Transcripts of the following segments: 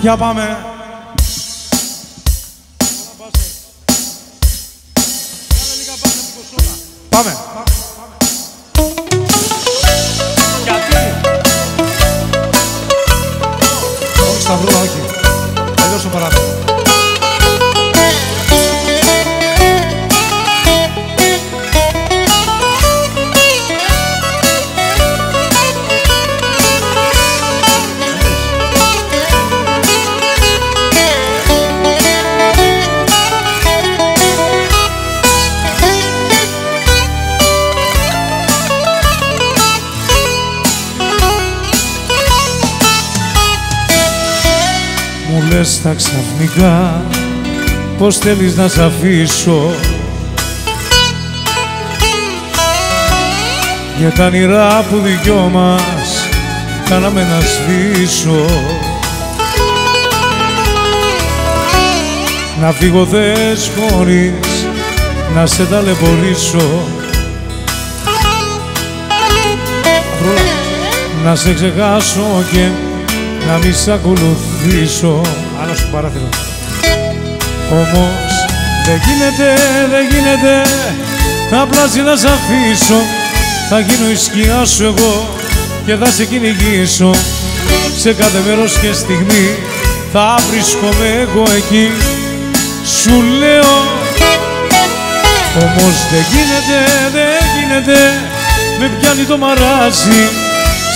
Για πάμε. Πάμε. Γιατί? Όχι Σταυρούλα, όχι. Αλλιώς το παράδειγμα. Μου λες τα ξαφνικά πως θέλεις να σ' αφήσω για τα όνειρά που δυο μας κάναμε να σβήσω. Να φύγω θες χωρίς να σε ταλαιπωρήσω, να σε ξεχάσω και να μη σ' ακολουθήσω. Άλλο στο παράθυρο. Όμως δεν γίνεται απλά να σ' αφήσω. Θα γίνω η σκιά σου εγώ και θα σε κυνηγήσω. Σε κάθε μέρος και στιγμή θα βρίσκομαι εγώ εκεί. Σου λέω όμως δεν γίνεται, με πιάνει το μαράζι.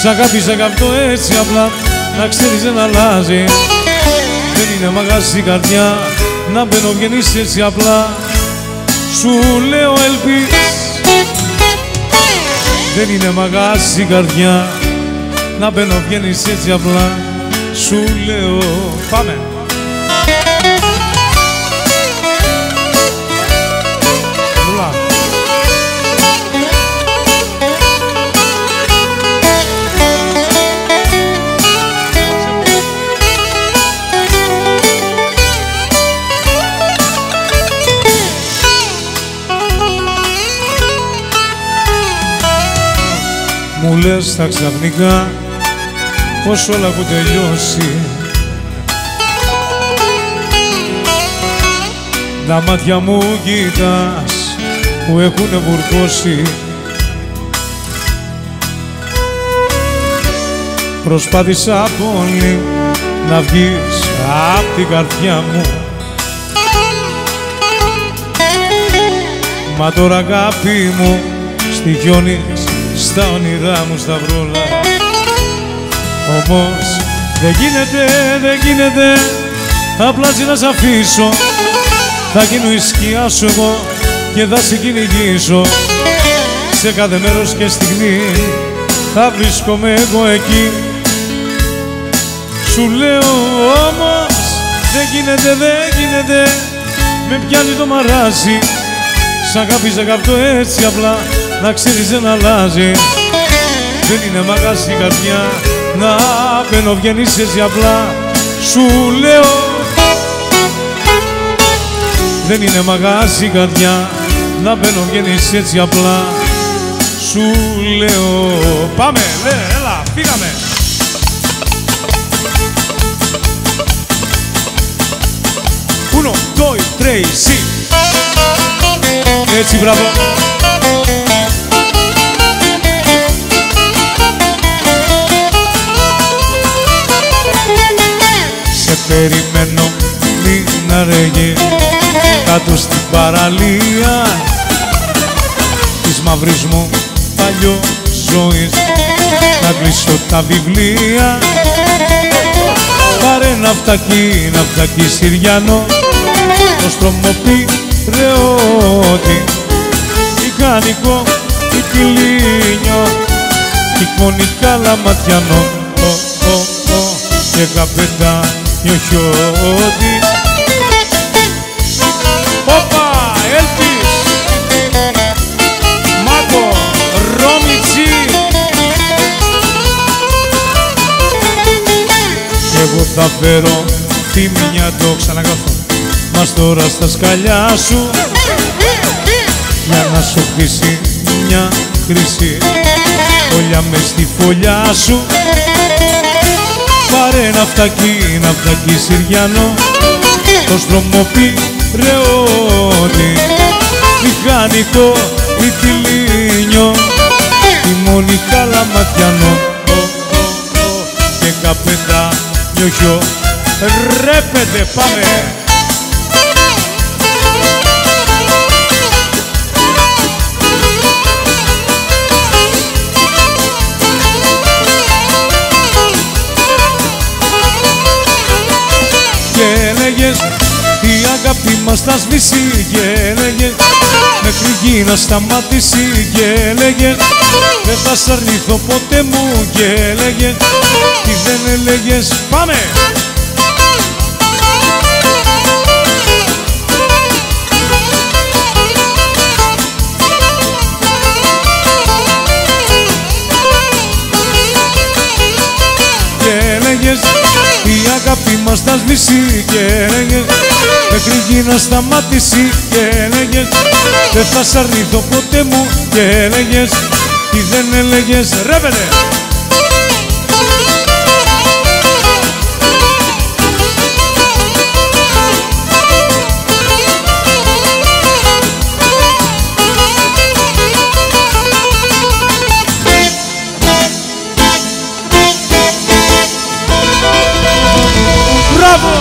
Σ' αγαπητό έτσι απλά, να ξέρεις δεν αλλάζει. Δεν είναι μαγαζί η καρδιά, να μπαίνω βγαίνεις έτσι απλά. Σου λέω ελπίς. Δεν είναι μαγαζί η καρδιά, να μπαίνω βγαίνεις έτσι απλά. Σου λέω. Πάμε. Μου λες τα ξαφνικά πως όλα έχουν τελειώσει. Τα μάτια μου κοιτάς που έχουνε βουρκώσει. Προσπάθησα πολύ να βγεις απ' την καρδιά μου, μα τώρα αγάπη μου στοιχιώνεις στα όνειρά μου Σταυρούλα. Όμως δεν γίνεται απλά να σ' αφήσω. Θα γίνω η σκιά σου εγώ και θα σε κυνηγήσω. Σε κάθε μέρος και στιγμή θα βρίσκομαι εγώ εκεί. Σου λέω όμως δεν γίνεται, με πιάνει το μαράζι. Σ' αγαπητό έτσι απλά, να ξέρεις δεν αλλάζει. Δεν είναι μαγαζί η καρδιά, να μπαίνω βγαίνεις έτσι απλά. Σου λέω δεν είναι μαγαζί η καρδιά, να μπαίνω βγαίνεις έτσι απλά. Σου λέω. Πάμε, έλα, φύγαμε. Uno, due, tre, sì. Έτσι, μπράβο. Σε περιμένω, μην αρέγει κάτω στην παραλία της μαύρης μου παλιό ζωής. Να κλείσω τα βιβλία, πάρε ένα φτακί Συριανό, το στρωμοπή ρεώτη, μηχανικό ή κλίνιο, εικονικά λαματιανό, και καπετάνιο χιώτη. Όπα, έλπις, Μάκο, Ρώμιτσι. Εγώ θα φέρω τη μια, το ξαναγράφω, μας τώρα στα σκαλιά σου, για να σου χτίσει μια χρυσή φωλιά μες στη φωλιά σου. Πάρε ναυτάκι Συριανό, το στρομοπυρεώτη, μηχανικό Μυτιλίνιο, τιμόνι Καλαματιανό και καπετάνιο γιο. Ρέπετε, πάμε! Και έλεγες η αγάπη μας θα σβήσει, και έλεγες μέχρι γη να σταματήσει, και έλεγες δεν θα σ' αρνηθώ ποτέ μου, και έλεγες τι δεν έλεγες. Πάμε! Και έλεγες η αγάπη μας θα σβήσει, και έλεγες μέχρι γη να σταματήσει, και έλεγες δεν θα σ' αρνηθώ ποτέ μου, και έλεγες τι δεν έλεγες. Ρέπετε! Μπράβο!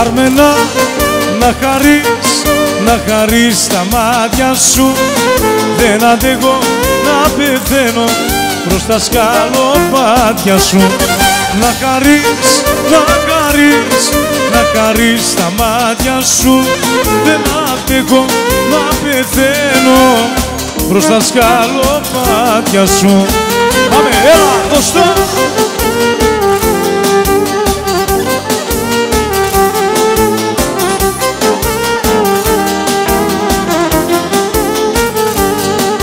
Άρμενα, να χαρείς τα μάτια σου, δεν αντέχω να πεθαίνω προς τα σκαλοπάτια σου. Να χαρείς τα μάτια σου, δεν αντέχω να πεθαίνω προς τα σκαλοπάτια σου. Πάμε, έλα, δώσ' το!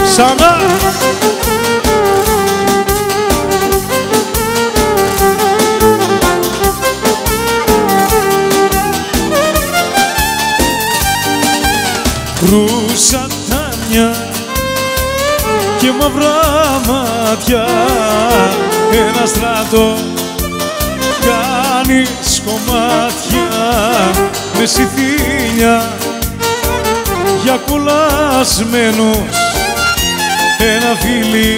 Ξανά! Κρουσατάνια και μαυρά μάτια, ένα στράτο κάνεις κομμάτια με συθήνια για κολλασμένους, ένα φίλι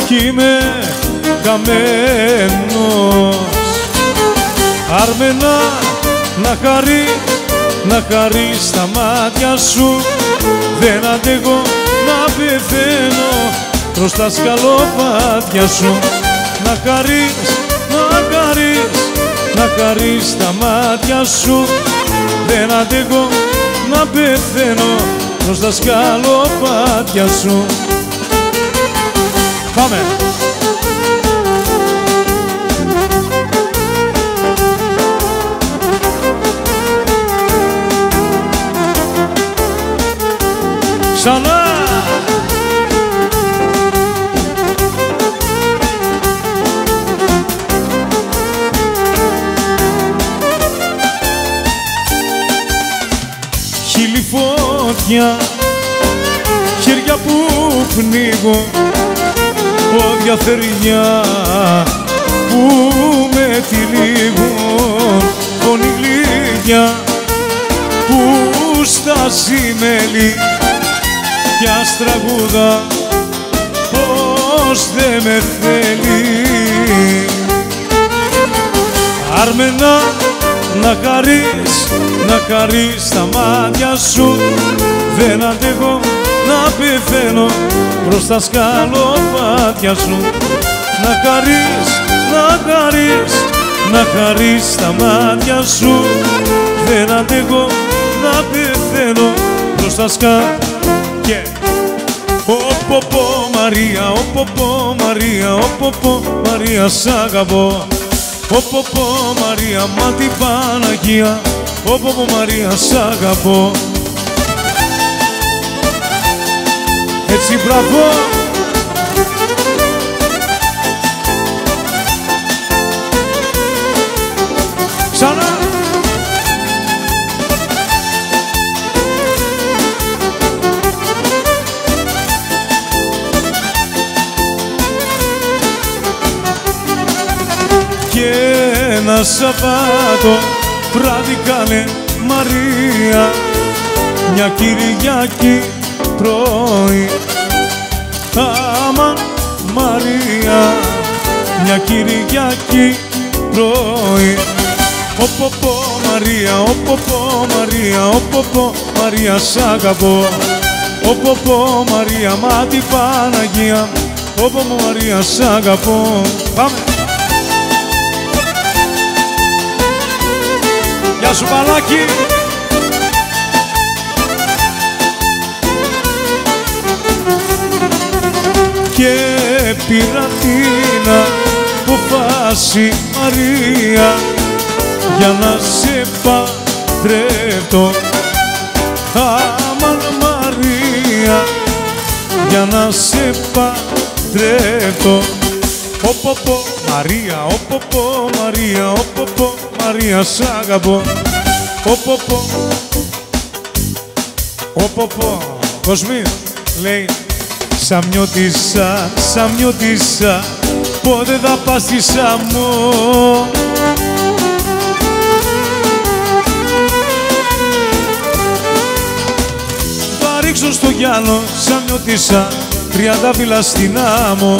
κι είμαι καμένος. Άρμενα, να χαρείς τα μάτια σου, δεν αντέχω να πεθαίνω προς τα σκαλοπάτια σου. Να χαρείς τα μάτια σου, δεν αντέχω να πεθαίνω προς τα σκαλοπάτια σου. Πάμε! Ξανά! Χείλη φωτιά, χέρια που πνίγω, πόδια θεριά που με τυλίγουν, φωνή γλυκιά που στάζει μέλη κι αστραγούδα πως δε με θέλει. Άρμενα, να χαρείς τα μάτια σου, δεν αντέχω να πεθαίνω προς τα σκαλοπάτια σου. να χαρείς τα μάτια σου. Δεν αντέχω να πεθαίνω μπροστά σκά. Και Ωποπο Μαρία, Ωποπο Μαρία, Ωποπο Μαρία σ' αγαπώ. Ωποπο Μαρία, μα την Παναγία, Ωποπο Μαρία σ' αγαπώ. Έτσι μπράβο. Ξανά. Και ένα Σαββάτο βράδυ καλέ Μαρία, μια Κυριακή πρωί. Αμάν Μαρία, μια Κυριακή πρωί. Ωποπο Μαρία, Ωποπο Μαρία, Ωποπο Μαρία σ' αγαπώ. Ωποπο Μαρία, μα την Παναγία, Ωποπο Μαρία σ' αγαπώ. Πάμε! Γεια σου Παλάκη! Και πήρα την αποφάση Μαρία για να σε παντρεύω. Αμάν Μαρία, για να σε παντρεύω. Ωποπο Μαρία, Ωποπο Μαρία, Ωποπο Μαρία σ' αγαπώ. Ωποπο, Ωποπο. Κοσμή λέει Σαμιώτισσα, Σαμιώτισσα, πότε θα πας στη Σαμό. Θα ρίξω στο γυάλο, Σαμιώτισσα, 30 φύλλα στην άμμο.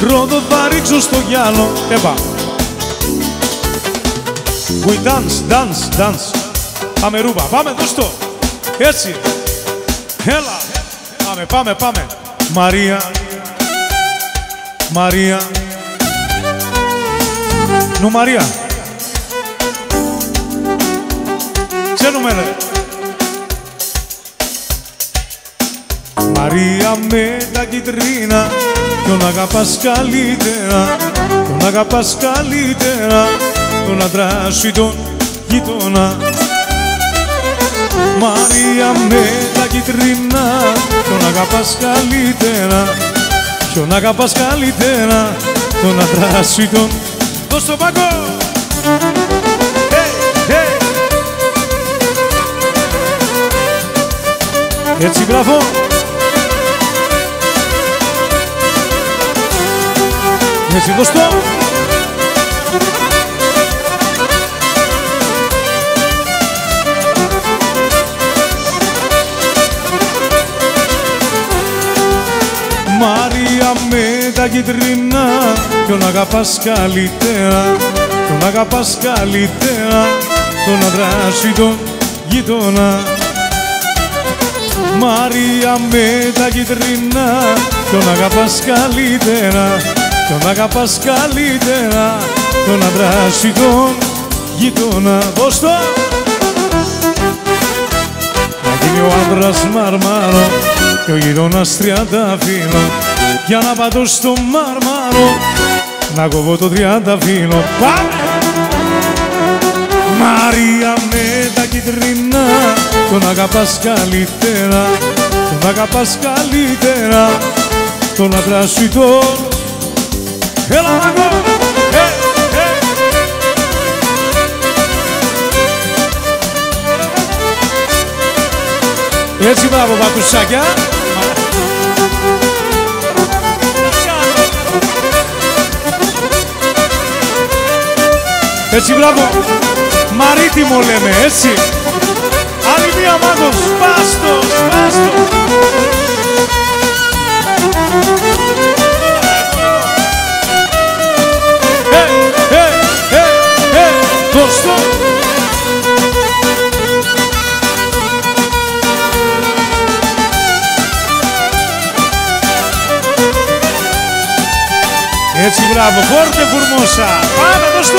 Ρόδο θα ρίξω στο γυάλο. Επα. We dance, dance, dance. Πάμε Ρούμπα, πάμε δώσ' το. Έτσι. Έλα. Πάμε, πάμε, πάμε. Μαρία, Μαρία. Νου Μαρία. Ξέρουμε ρε. Μαρία με τα κιτρίνα, τον αγαπάς καλύτερα, τον αγαπάς καλύτερα, τον άντρα σου ή τον γείτονα. Μαρία με τα κιτρίνα, τον αγαπάς καλύτερα, ποιον αγαπάς καλύτερα, τον άντρα σου ή τον... Δώσ' το Πάκο! Hey, hey. Έτσι, μπράβο! Έτσι, δώσ' το! Μαρία με τα κιτρινά, ποιον αγαπάς καλύτερα, τον αγαπάς καλύτερα, τον άντρα σου ή τον γείτονα. Μαρία με τα κιτρινά, τον αγαπάς καλύτερα, τον αγαπάς καλύτερα, τον άντρα σου ή τον γείτονα. Δώσ' το! Να γίνει ο άντρας μαρμάρο και ο γείτονας τριανταφύλλο, για να πατώ στο μαρμάρο, να κοβώ το τριανταφύλλο. Πάμε! Μαρία με τα κιτρινά, τον αγαπάς καλύτερα, τον αγαπάς καλύτερα, τον άντρα σου ή τον... Έλα Μάγκο! Έτσι μπράβο παπουσάκια. Έτσι μπράβο. Μαρίτιμο λέμε, έτσι. Άλλη μία Μάγκο, σπάστο, σπάστο. Δώσ' το. Έτσι, μπράβο, Φόρτε Φουρμόσα. Πάμε, δώσ' το.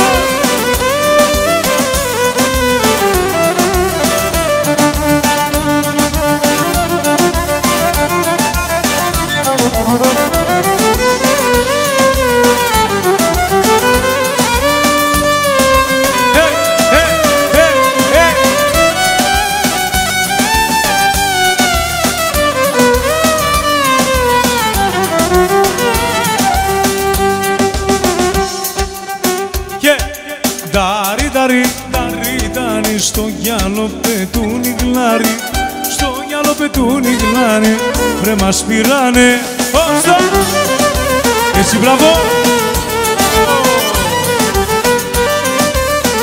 Στο γυάλο πετούν οι γλάροι, στο γυάλο πετούν οι γλάροι, βρε μας πειράνε. Έτσι, μπράβο.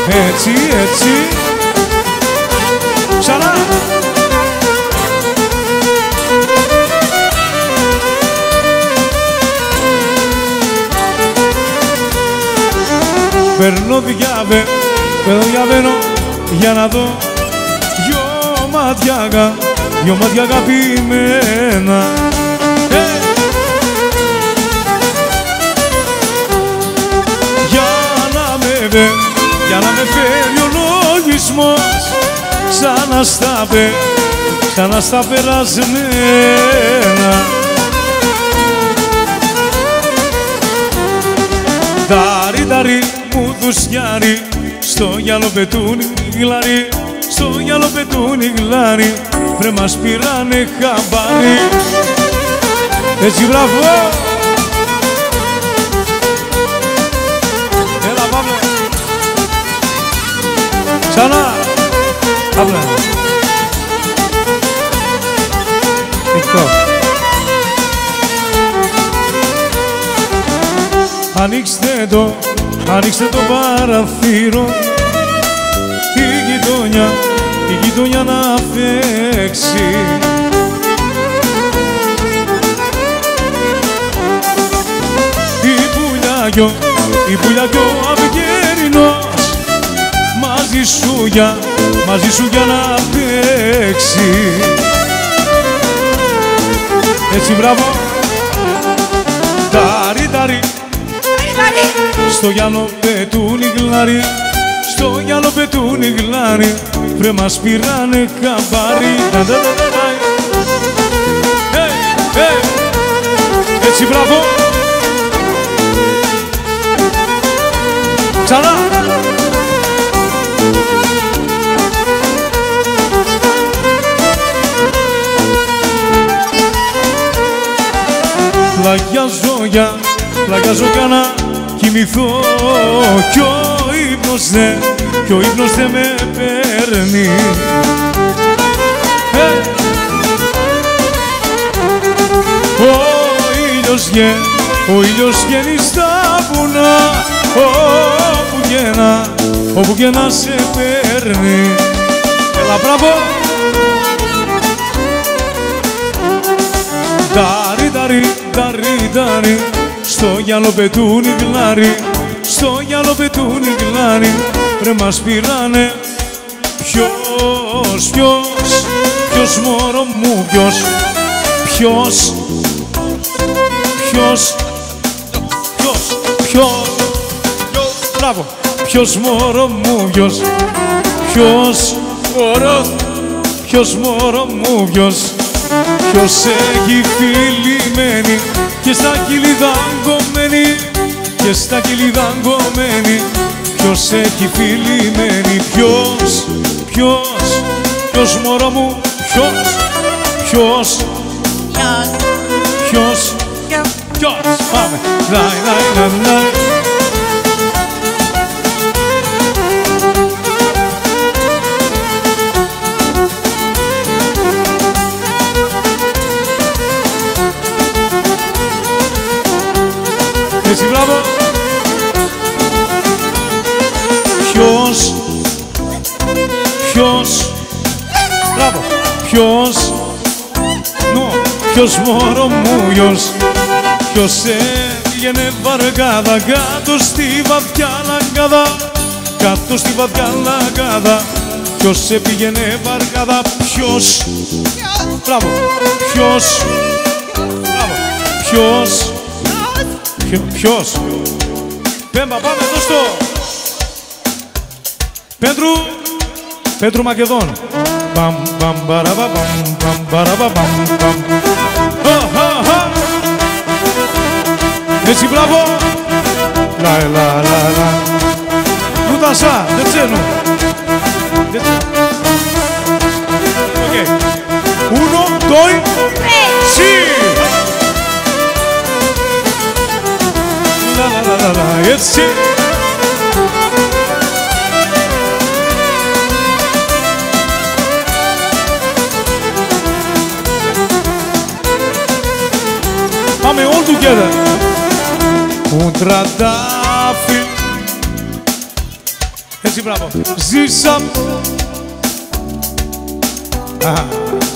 Έτσι, έτσι. Ξανά. Παίρνω διαβαίνω για να δω δυο μάτια αγαπημένα. Για να με φέρει ο λογισμός ξανά στα περασμένα. Τάρι μου δουσιάρι, στο γυάλο πετούν οι γλάροι, στο γυάλο πετούν οι γλάροι, βρε μας πήρανε χαμπάρι. Έτσι, μπράβο. Έλα, Παύλε. Ξανά. Παύλε. Ανοίξτε το παραθύρο, η γειτονιά να φέξει. Η πουλιά κι ο Αυγερινός μαζί σου για να παίξει. Έτσι, μπράβο. Τάρι στο γυάλο πετούν οι γλάροι, στο γυάλο πετούν οι γλάροι, βρε μας πήρανε χαμπάρι. Έτσι, μπράβο. Ξανά. Πλαγιάζω για να κοιμηθώ κι ο ύπνος δεν με παίρνει. Ο ήλιος βγαίνει στα βουνά, όπου και να σε παίρνει. Έλα, μπράβο. Τάρι, στο γυάλο πετούν οι γλάροι, στο γυάλο πετούν οι γλάροι, ρε μας πήρανε. Ποιος μωρό μου, ποιος μπράβο. Ποιος μωρό μου, ποιος μωρό μου, ποιος έχει φιλημένη και στα κυλιδαγκωμένη, και στα κυλιδαγκωμένη, ποιος έχει φιλημένη. Ποιος μωρό μου, ποιος πάμε. Λαϊ. Έτσι, μπράβο. Μπράβο. Ποιος μωρό μου, ποιος πήγαινε βαργάδα κάτω στη βαθιά λαγκάδα, κάτω στη βαθιά λαγκάδα, ποιος πήγαινε βαργάδα, ποιος, μπράβο, ποιος, Ποιος? Πέμπα, πάμε εδώ στο Πέτρου Μακεδόν. Παμ, παμ, παραβα, παμ, παμ, παραβα, παμ, παμ. Έτσι, μπράβο. Λα, λα, λα, λα. Λουτασά, δεν ξένου. Οκ. Uno, doi, sì. La, la, la, la, la, έτσι. Πάμε all together. Un τραντάφι. Έτσι, μπράβο. Ζήσα.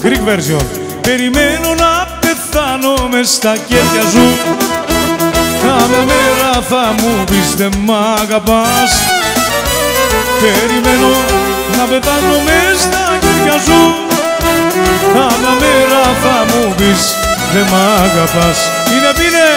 Greek version. Περιμένω να πεθάνω μες στα χέρια σου. Κάποια μέρα θα μου πεις δεν μ' αγαπάς. Περιμένω να πεθάνω μες στα χέρια σου. Κάποια μέρα θα μου πεις δεν μ' αγαπάς. Πίνε!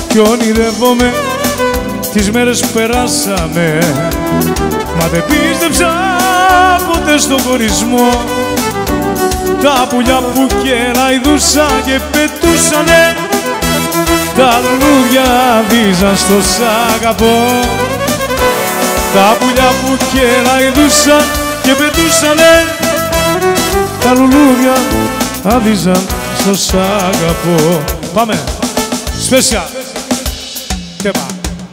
Κι ονειρεύομαι τις μέρες που περάσαμε, μα δεν πίστεψα ποτέ στον χωρισμό. Τα πουλιά που κεραϊδούσαν και πετούσανε, τα λουλούδια βίζαν στο σ' αγαπώ. Τα πουλιά που κεραϊδούσαν και πετούσανε, τα λουλούδια άδειζαν στο σ' αγαπώ. Πάμε! Special!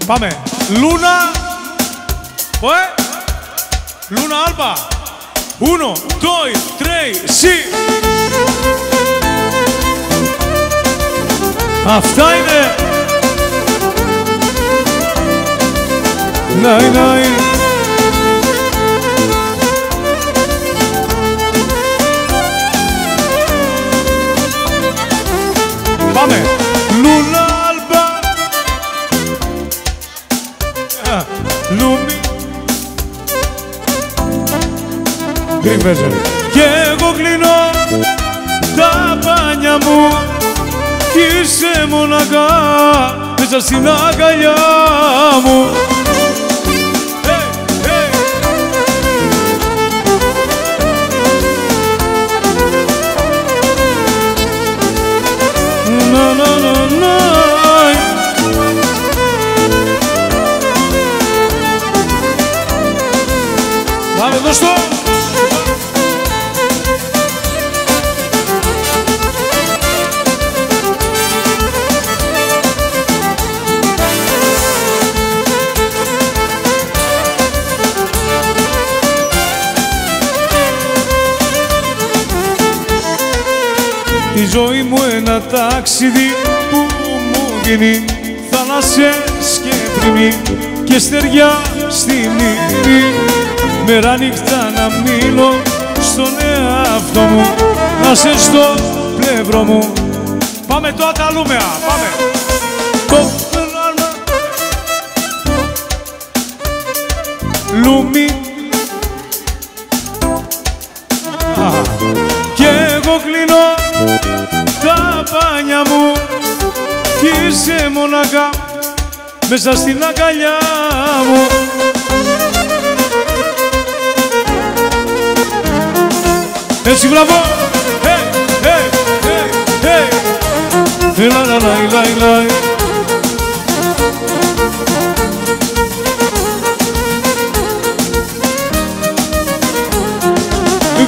Πάμε! Λούνα! Λούνα Alba! 1, 2, 3, sì! Αυτά είναι! Νάι, νάι! Πάμε! Λούνα Alba! Λούμι! Greek version. Και εγώ κλείνω τα μπάνια μου κι είσαι μοναχά μέσα στην αγκαλιά μου. Πάμε δώστο! Η ζωή μου ένα ταξίδι που μου δίνει θάλασσες και πριμή και στεριά στη μνήμη. Μέρα νύχτα να μείνω στον εαυτό μου, να σε στο πλευρό μου. Πάμε τώρα τα Λούμεα, πάμε! Λούμι. Κι εγώ κλείνω τα μπάνια μου κι είσαι μοναχά μέσα στην αγκαλιά μου. Έτσι, μπράβο!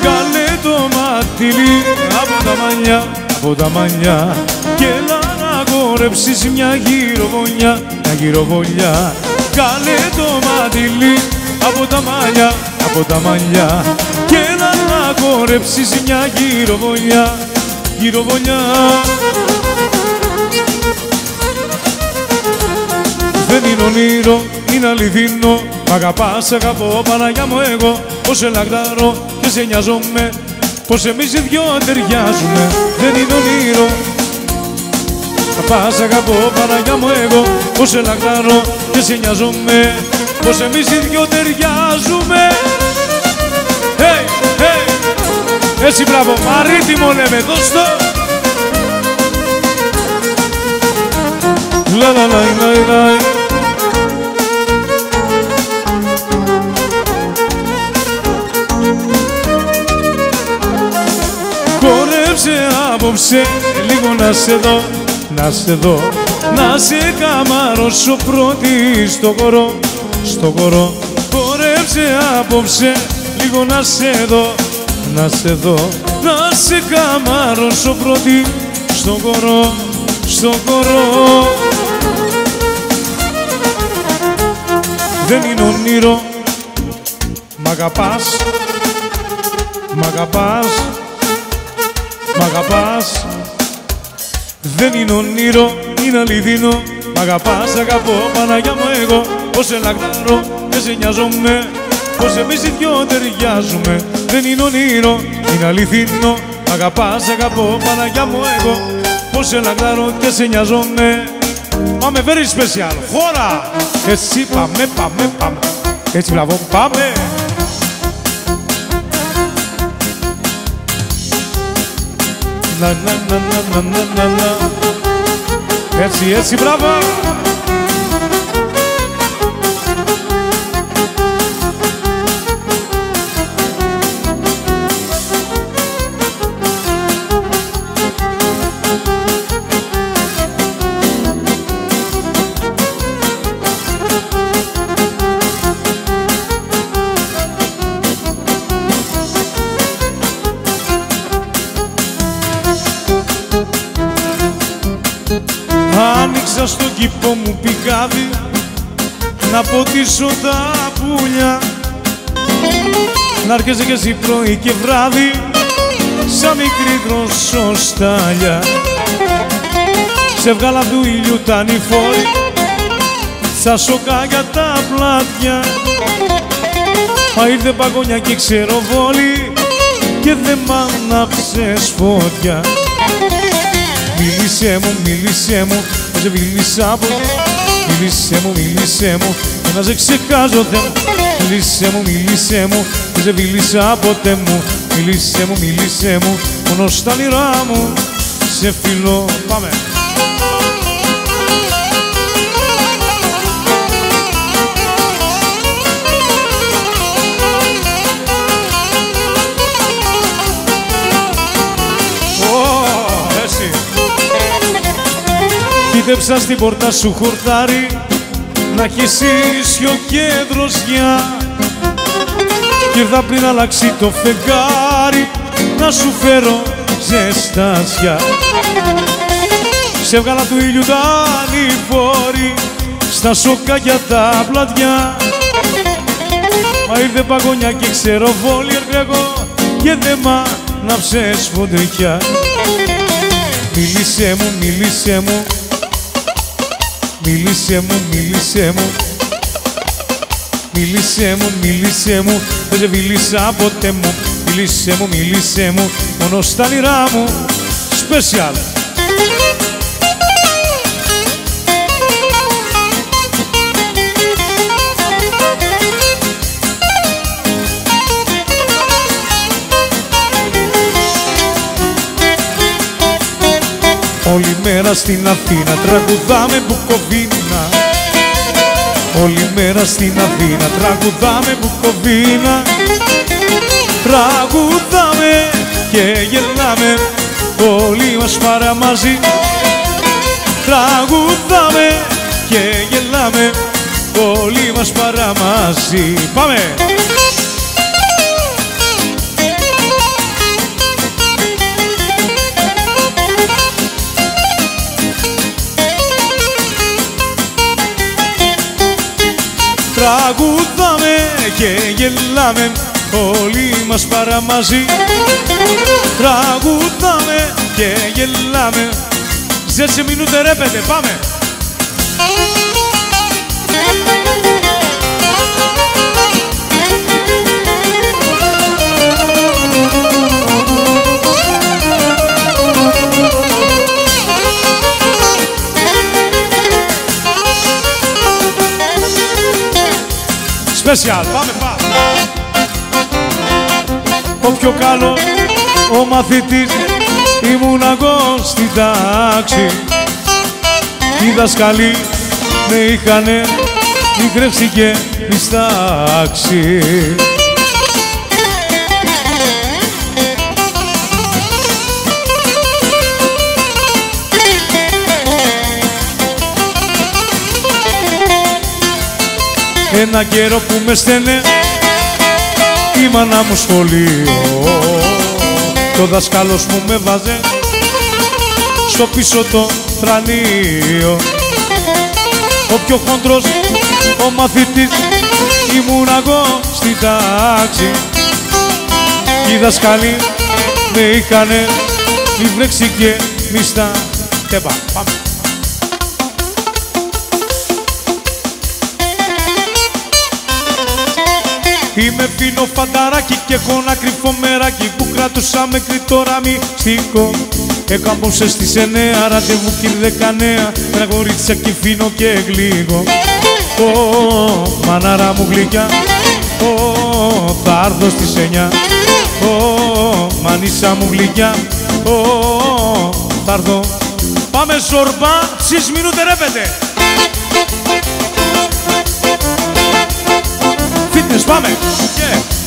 Βγάλε το μάτιλι από τα μαλλιά και έλα να χορέψεις μια γυροβολιά. Βγάλε το μάτιλι από τα μαλλιά και έλα να χορέψεις μια γυροβολιά, γυροβολιά. Δεν είναι όνειρο, είναι αληθινό. Μ' αγαπάς, αγαπώ, Παναγιά μου εγώ. Πως σε λαγδάρω και σε νοιάζομαι, πως εμείς οι δυο ταιριάζουμε. Δεν είναι όνειρο. Μ' αγαπάς, αγαπώ, Παναγιά μου εγώ. Πως σε λαγδάρω και σε νοιάζομαι, πως εμείς οι δυο ταιριάζουμε. Hey, hey. Έτσι μπράβο, Μαρίτιμο λέμε, δώσ' το. Λα λα λα λα λα. Χορέψε απόψε λίγο να σε δω, να σε δω, να σε καμαρώσω πρώτη στο χορό, στο χορό. Χορέψε απόψε λίγο να σε δω, να σε δω, να σε καμαρώσω πρώτη στο χορό, στο χορό. Δεν είναι όνειρο, μ' αγαπάς, μ' αγαπάς, μ' αγαπάς. Δεν είναι όνειρο, είναι αληθινό. Μ' αγαπάς, αγαπώ, Παναγιά μου εγώ. Πως σε λαγδάρω και σε νοιάζομαι, πως εμείς οι δυο ταιριάζουμε. Δεν είναι όνειρο, είναι αληθινό. Μ' αγαπάς, αγαπώ, Παναγιά μου εγώ. Πως σε λαγδάρω και σε νοιάζομαι. Πάμε very special, χώρα! Έτσι πάμε, πάμε, πάμε. Έτσι μπράβο, πάμε! Να, να, να, να, να, να, να. Έτσι, έτσι, μπράβο! Άνοιξα στον κήπο μου πηγάδι να ποτίσω τα πουλιά, να έρχεσαι κι εσύ πρωί και βράδυ σαν μικρή δροσοστάλια. Σε βγάλα απ' του ήλιου τα νηφόρη στα σοκάκια τα πλάτια. Μα ήρθε παγωνιά και ξεροβόλη και δεν μ' άναψες φωτιά. Μίλησέ μου, μίλησέ μου, να σε φίλησα ποτέ. Μίλησέ μου, μίλησέ μου, να σε ξεχάσω Θεέ μου. Μίλησέ μου, μίλησέ μου, να σε φίλησα ποτέ μου. Μίλησέ μου, μίλησέ μου, μόνο στα όνειρά μου σε φιλώ. Πάμε! Κοίτεψα στην πόρτα σου χορτάρι να έχεις ίσιο και δροσιά, κι ήρθα πριν αλλάξει το φεγγάρι να σου φέρω ζεστάσια. Σε έβγαλα του ήλιου τα νηφόρη στα σοκάκια τα πλατιά. Μα ήρθε παγωνιά και ξεροβόλη εγώ και δεν μ' άναψες φωτιά. Μίλησέ μου, μίλησέ μου, μίλησέ μου, μίλησέ μου, μίλησέ μου, μίλησέ μου, δεν σε φίλησα ποτέ μου. Μίλησέ μου, μίλησέ μου, μόνο στα όνειρά μου. Special! Όλη μέρα στην Αθήνα τραγουδάμε Μπουκοβίνα. Όλη μέρα στην Αθήνα τραγουδάμε Μπουκοβίνα. Τραγουδάμε και γελάμε όλοι μας παρά μαζί. Τραγουδάμε και γελάμε όλοι μας παρά μαζί. Πάμε! Τραγουδάμε και γελάμε όλοι μας παραμαζί τραγουδάμε και γελάμε. Ζέσε μινούτε ρε παιδε, πάμε! Σπεσιάλ, πάμε, πάμε! Ο πιο καλό ο μαθητής ήμουν εγώ στην τάξη. Οι δασκαλοί με είχανε μικρεύσει και μιστάξει. Ένα καιρό που με στένε η μάνα μου σχολείο και ο δασκάλος μου με βάζε στο πίσω το τρανείο. Ο πιο χοντρός ο μαθητής ήμουν εγώ στη τάξη. Οι δασκάλοι με είχανε βρέξει και μιστά. Τέμπα, πάμε! Είμαι φίνο φανταράκι και έχω ένα κρυφό μεράκι που κρατούσα μέχρι τώρα μυστικό. Έκαμπωσε στις 9 ραντεβού κι ήρθε κανέα με ένα κορίτσακι φίνο και γλύκο. Ω, μανάρα μου γλυκιά, ω, θα έρθω στις 9. Ω, μανίσα μου γλυκιά, ω, θα έρθω. Πάμε σορμπά, 6 μινούτε ρε παιδε! Fitness, πάμε! Yeah.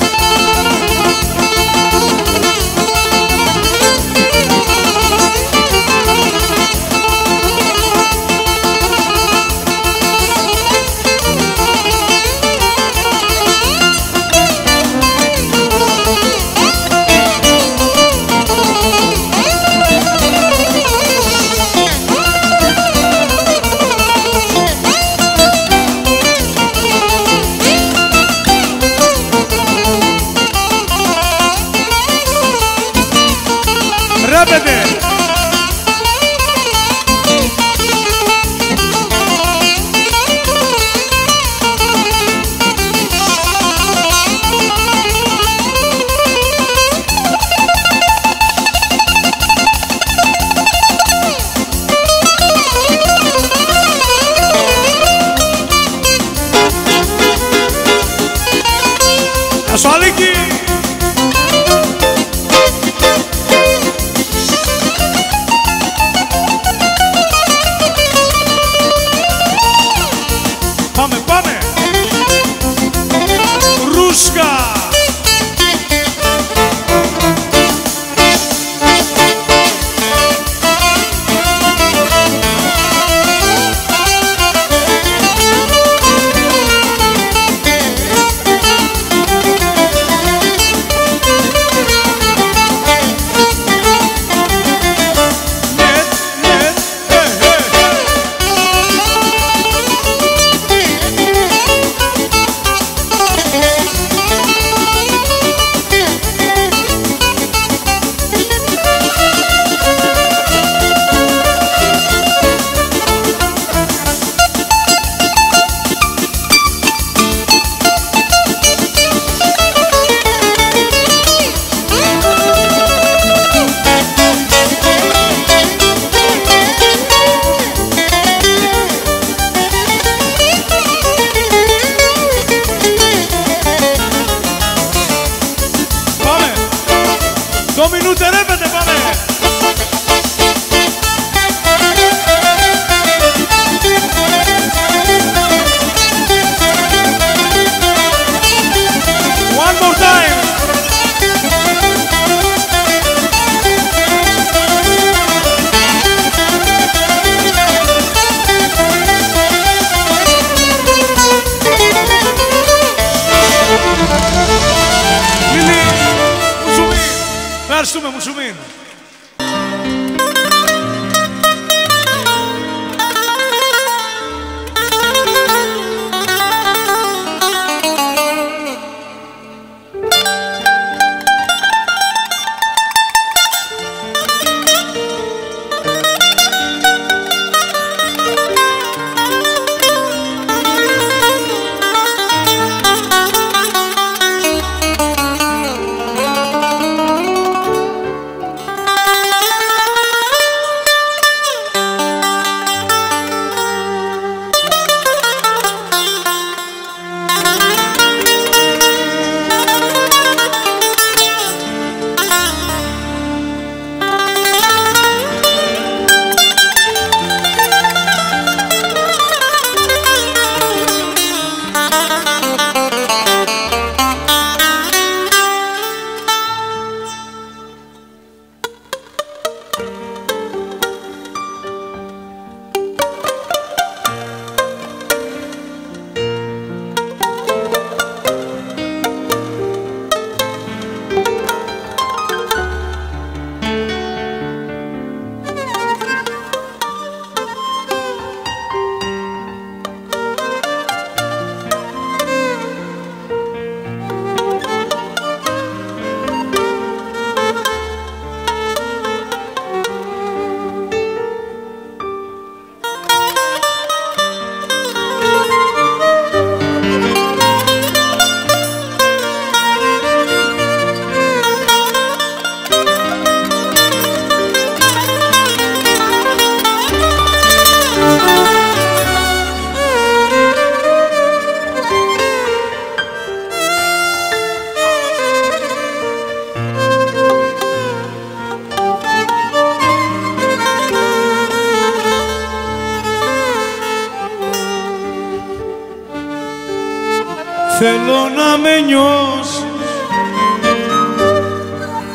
θέλω να με νιώσεις,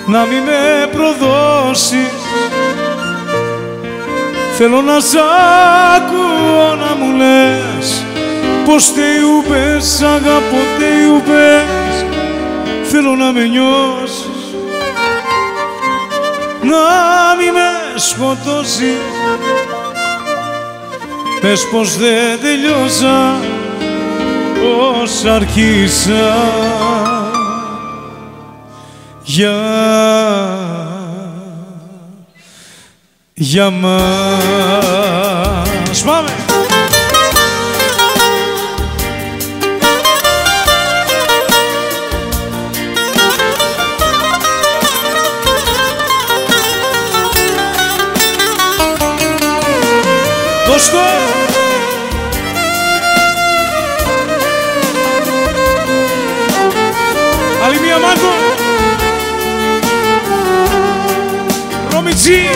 να μη με προδώσεις. Θέλω να σ' ακούω να μου λες πως θειούπες, αγαπώ θειούπες. Θέλω να με νιώσεις, να μη με σκοτώσεις. Πες πως δεν τελειώσα ως αρχίσα για μας. Πάμε! Δώσ' το! Άλλη μία Μάρκο! Ρωμιτζή!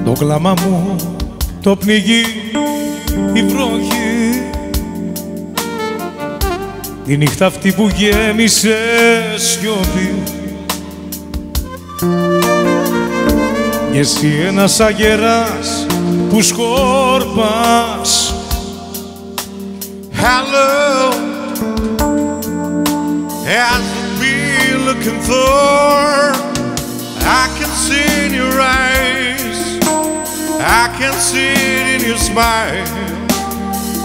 Το κλάμα μου το πνίγει η βροχή, τη νύχτα αυτή που γέμισε σιωπή. Και εσύ ένας αγεράς που σκόρπας. Hello, as we looking for, I can see in your eyes, I can see it in your smile.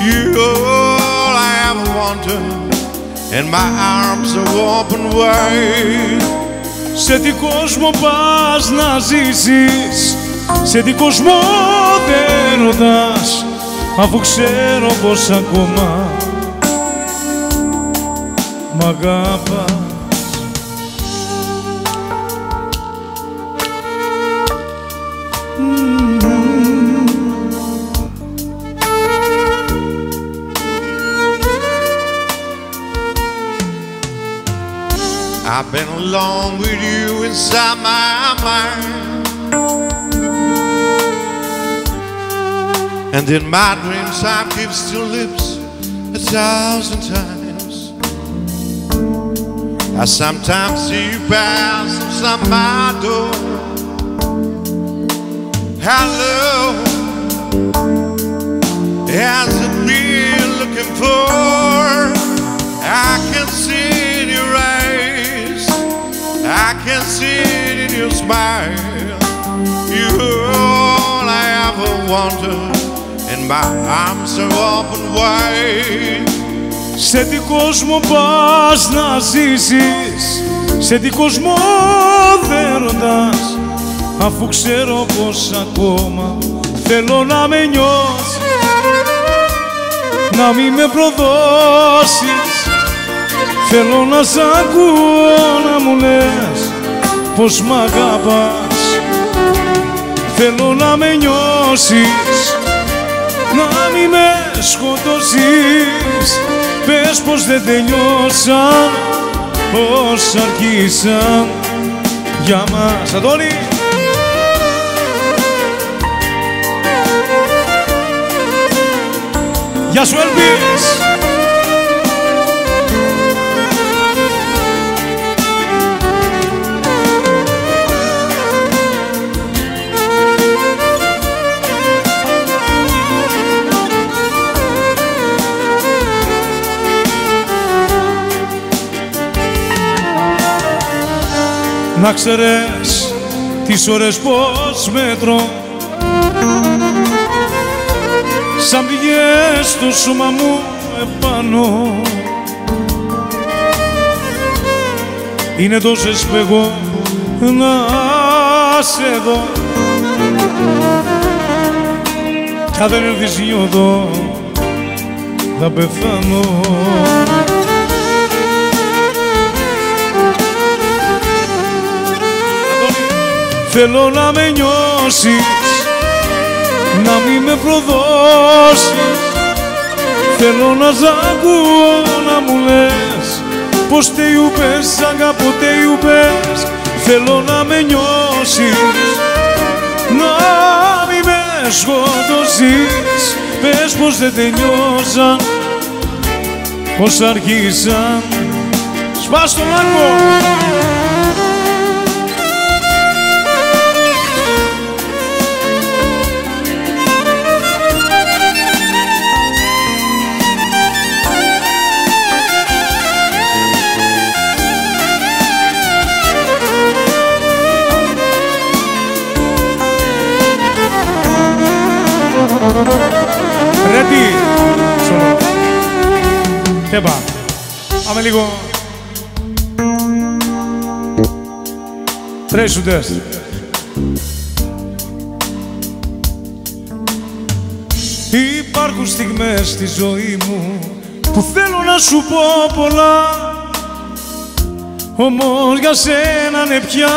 You're all I ever wanted, and my arms are open wide. Σε τι κόσμο πας να ζήσεις, σε τι κόσμο δεν ρωτάς, αφού ξέρω πως ακόμα μ' αγαπάς. I've been alone with you inside my mind, and in my dreams I've kissed your lips 1,000 times. I sometimes see you pass outside my door. Hello, has it been looking for? I can see in your eyes, I can see it in your smile. You're all I ever wanted, and my arms are open wide. Σε τι κόσμο πας να ζήσεις, σε τι κόσμο δεν ρωτάς, αφού ξέρω πως ακόμα θέλω να με νιώσεις, να μη με προδώσεις. Θέλω να σ' ακούω να μου λες πως μ' αγαπάς. Θέλω να με νιώσεις, να μη με σκοτώσεις. Πες πως δεν τελειώσαν ως αρχίσαν για μας. Αντώνη! Γεια σου Ελπίς! Να ξέρεις τις ώρες πως μέτρω, σαν πληγές στο σώμα μου επάνω. Είναι τόσες που εγώ να σε δω, κι αν δεν έρθεις νιώθω θα πεθάνω. Θέλω να με νιώσεις, να μην με προδώσεις. Θέλω να σ' ακούω να μου λες πως θεϊουπες, αγαπώ θεϊουπες. Θέλω να με νιώσεις, να μην με σκοτώσεις. Πες πως δεν τελειώσαν, πως αρχίσαν. Σπάς τον Μάρκο! Ready! Solo. Τέπα. Πάμε λίγο. Τρεις ουντές. Υπάρχουν στιγμές στη ζωή μου που θέλω να σου πω πολλά, όμως για σένα ναι πια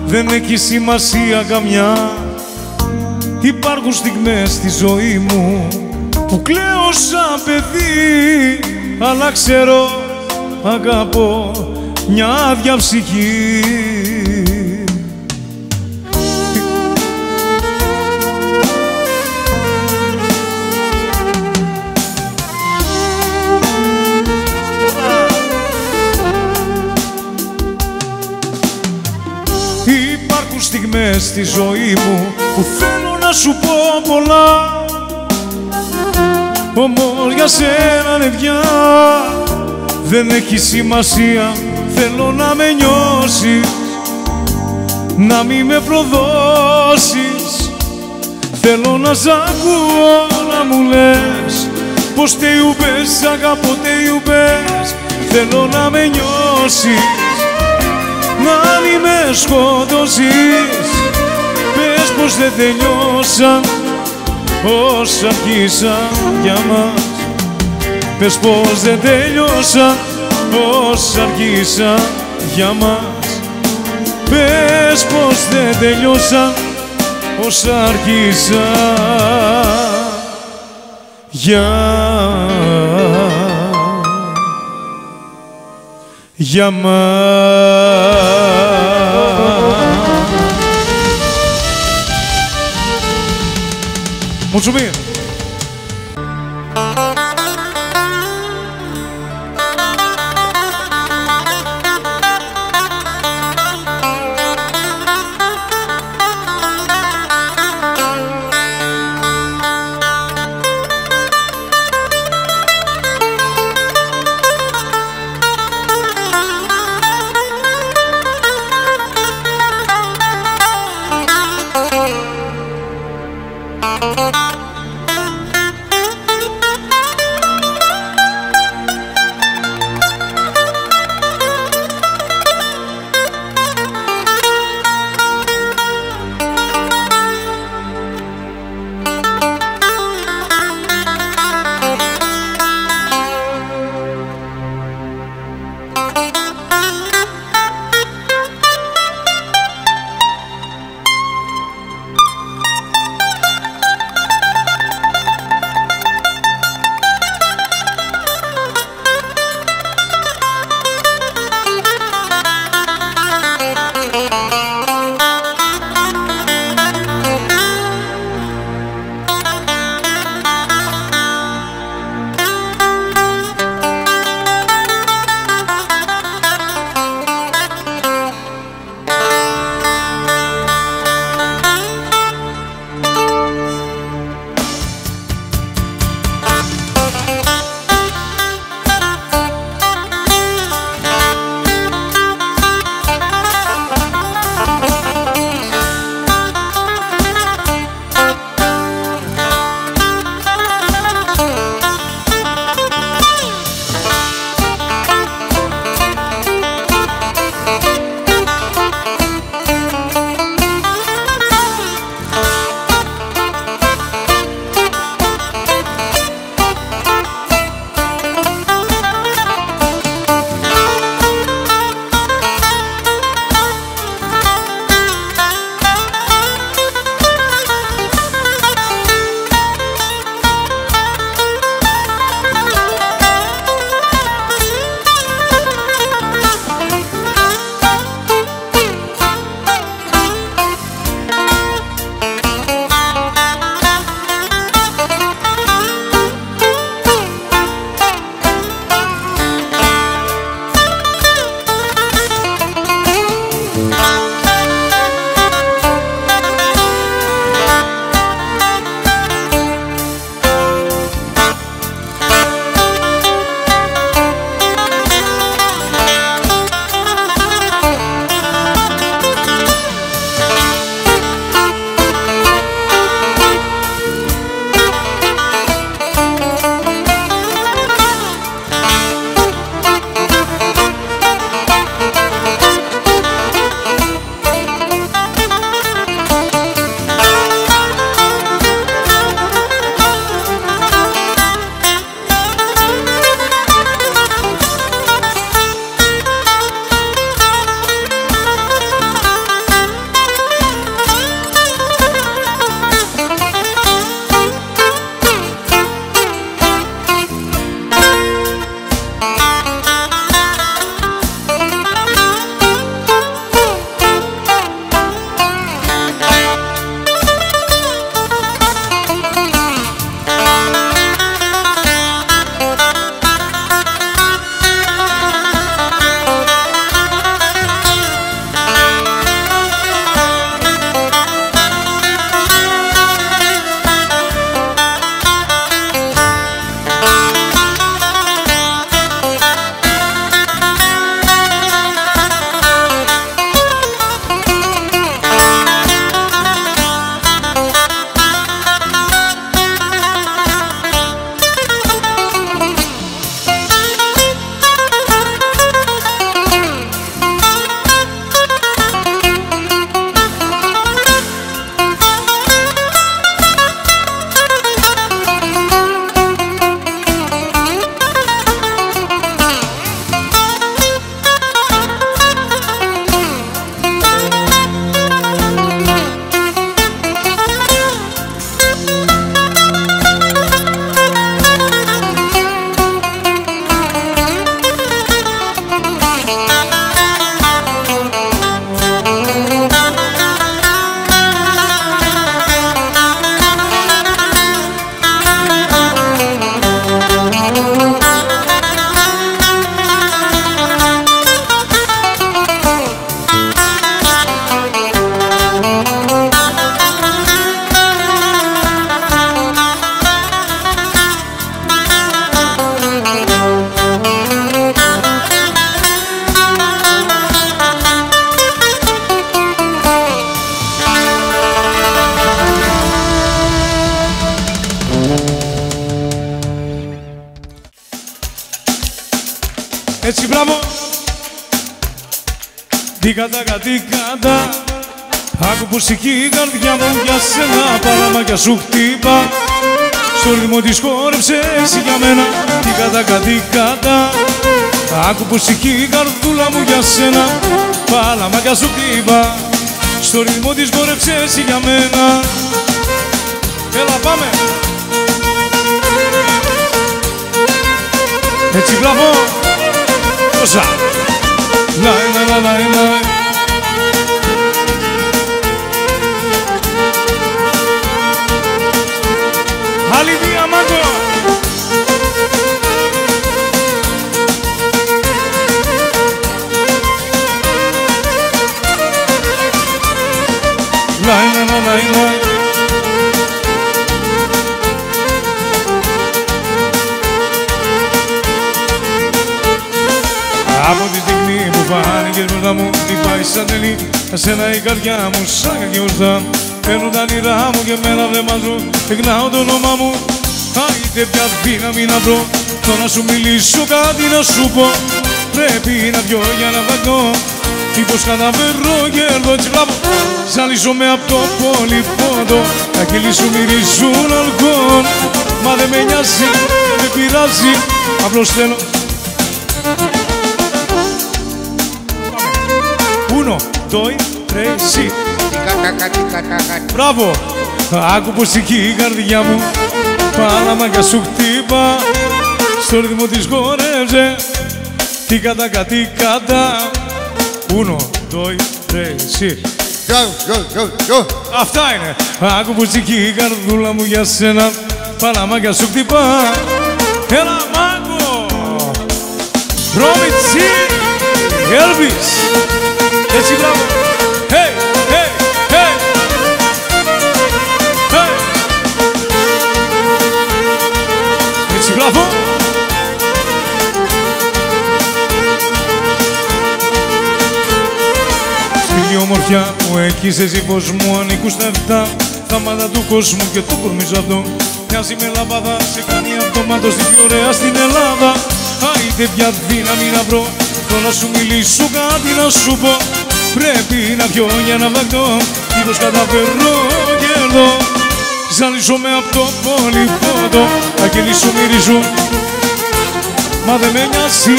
δεν έχει σημασία καμιά. Υπάρχουν στιγμές στη ζωή μου που κλαίω σαν παιδί, αλλά ξέρω αγαπώ μια άδεια ψυχή. Υπάρχουν στιγμές στη ζωή μου που θέλω να σου πω πολλά, όμως για σένα ναι πια δεν έχει σημασία. Θέλω να με νιώσεις, να μην με προδώσεις. Θέλω να σ' ακούω να μου λες πως θεϊουπες, αγαπώ θεϊουπες. Θέλω να με νιώσεις, να μην με σκοτώσεις. Πες πως δεν τελειώσαν, πως αρχίσαν για μας. Πες πως δεν τελειώσαν, πως αρχίσαν για μας. Πες πως δεν τελειώσαν, πως αρχίσαν για μας. Mucho bien. Έτσι μπράβο. Τίκα-τακα-τίκα-τα. Άκου πως εκεί η καρδιά μου για σένα παλαμάκια σου χτύπα. Στο ρυθμό της χόρεψε εσύ για μένα. Τίκα-τακα-τίκα-τα. Άκου πως εκεί η καρδούλα μου για σένα παλαμάκια σου χτύπα. Στο ρυθμό της χόρεψε εσύ για μένα. Έλα πάμε. Έτσι μπράβο. Τόσα. Λαϊ, λαϊ, λαϊ, λαϊ. Άλλη διαμάντο. Λαϊ, λαϊ, λαϊ, λαϊ. Από τη στιγμή που φάνηκες μπροστά μου, χτυπάει σαν τρελή. Εσένα η καρδιά μου σαν κακιοστά. Παίρνω τα όνειρά μου και μένα βλέμμα σου. Εγνάω το όνομά μου. Άιτε πια δύναμη να βρω. Το να σου μιλήσω κάτι να σου πω. Πρέπει να πιω για να φαγώ. Μήπως καταφέρω κέρδο. Έτσι μπράβο. Ζαλίζομαι απ' το πολυπόδο. Τα χείλη σου μυρίζουν αλκοόλ. Μα δεν με νοιάζει, δεν πειράζει. Απλώς θέλω. Uno, doi, tres, sí. Μπράβο! Άκου πως εκεί η καρδιά μου παλαμάκια σου χτύπα. Στο ρυθμό της χορεύσε. Τίκα-τακα-τίκα-τα. Uno, doi, tres, sí. Αυτά είναι. Άκου πως εκεί η καρδούλα μου για σένα παλαμάκια σου χτύπα. Έλα μάγκο! Ρόμιτσι! Elvis! Έτσι μπράβο! Hey, hey, hey! Hey! Έτσι μπράβο! Στην ομορφιά που έχεις εσύ πως μου ανήκουν στα 7 θάματα του κόσμου και το κορμίζω αυτό. Μοιάζει με λαμπάδα, σε κάνει αυτομάτως την πιο ωραία στην Ελλάδα. Άιτε πια δύναμη να βρω. Το να σου μιλήσω κάτι να σου πω. Πρέπει να πιω για να βαγτώ. Μήπως καταφέρω κέρδο. Ζαλίζομαι απ' το πολυπόδο. Τα χείλη σου μυρίζουν. Μα δεν με νοιάζει.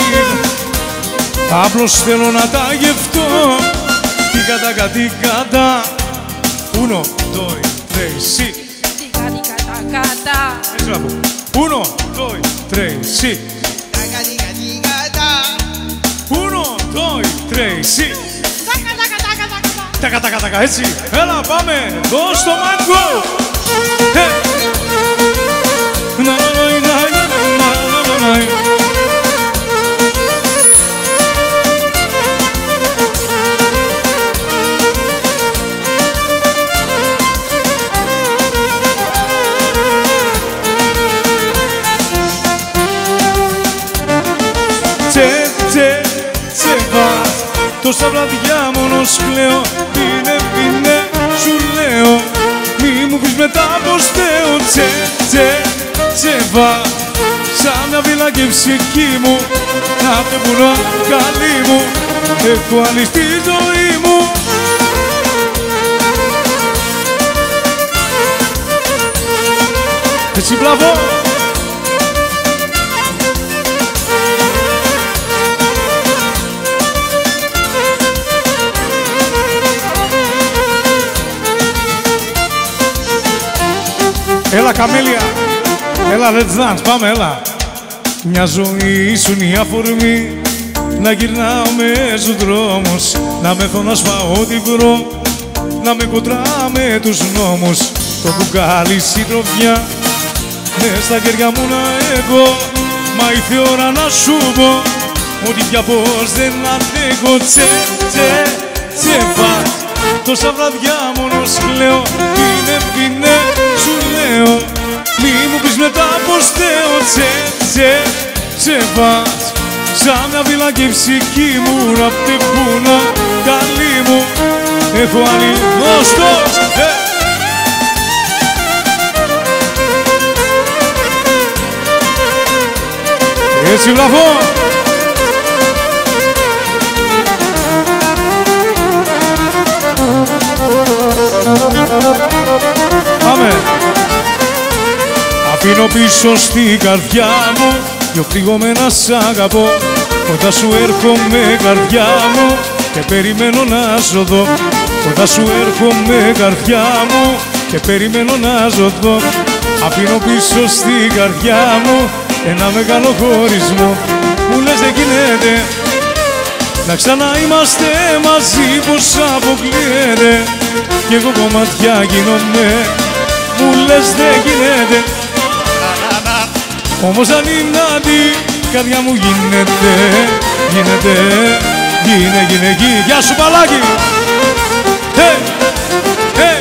Απλώς θέλω να τα γευτώ. Τίκα-τακα-τίκα-τα. Uno, doi, tres, sí. Τίκα-τίκα-τακα-τα. Έτσι μπράβο. Uno, doi, tres, sí. Τίκα-τίκα-τίκα-τα. Uno, doi, tres, sí. Τακα-τακα-τακα, έτσι. Έλα, πάμε. Δώσ' το μάγκο. Τόσα βραδιά μόνος κλαίω. Πίνε, πίνε, σου λέω. Μη μου πεις μετά πως θέω. Τσε, τσε, τσεβά. Σαν μια βίλα και ψυχή μου. Να πεμπουρώ καλή μου. Έχω άλλη στη ζωή μου. Έτσι μπράβο. Έλα καμέλια, έλα let's dance, πάμε έλα. Μια ζωή ήσουν η αφορμή να γυρνάω μες στους δρόμους. Να μεθώ να σπάω ό,τι βρω. Να με κοντρά με τους νόμους. Το μπουκάλι συντροφιά μες στα χέρια μου να έχω. Μα ήρθε ώρα να σου πω ότι πια πως δεν αντέχω. Τσε, τσε, τσεφά. Τόσα βραδιά μόνος κλαίω. Πίνε, πίνε, σου λέω. Μη μου πεις μετά πως θέω. Τσε, τσε, τσεφάς. Σαν μια βίλα και η ψυχή μου να πτυχούνα καλή μου. Έχω άλλη δώστο. Έτσι μπράβο. Πάμε. Αφήνω πίσω στην καρδιά μου δυο πληγωμένα σ' αγαπώ. Κοντά σου έρχομαι καρδιά μου και περιμένω να ζω. Κοντά σου έρχομαι καρδιά μου και περιμένω να ζω. Αφήνω πίσω στην καρδιά μου ένα μεγάλο χωρισμό. Μου λες δεν γίνεται να ξαναείμαστε μαζί, πως αποκλείεται κι εγώ κομμάτια γίνομαι. Μου λες δεν γίνεται, όμως αν είναι αντί καρδιά μου γίνεται, γίνεται, γίνε. Γεια σου Παλάκη! Hey! Hey!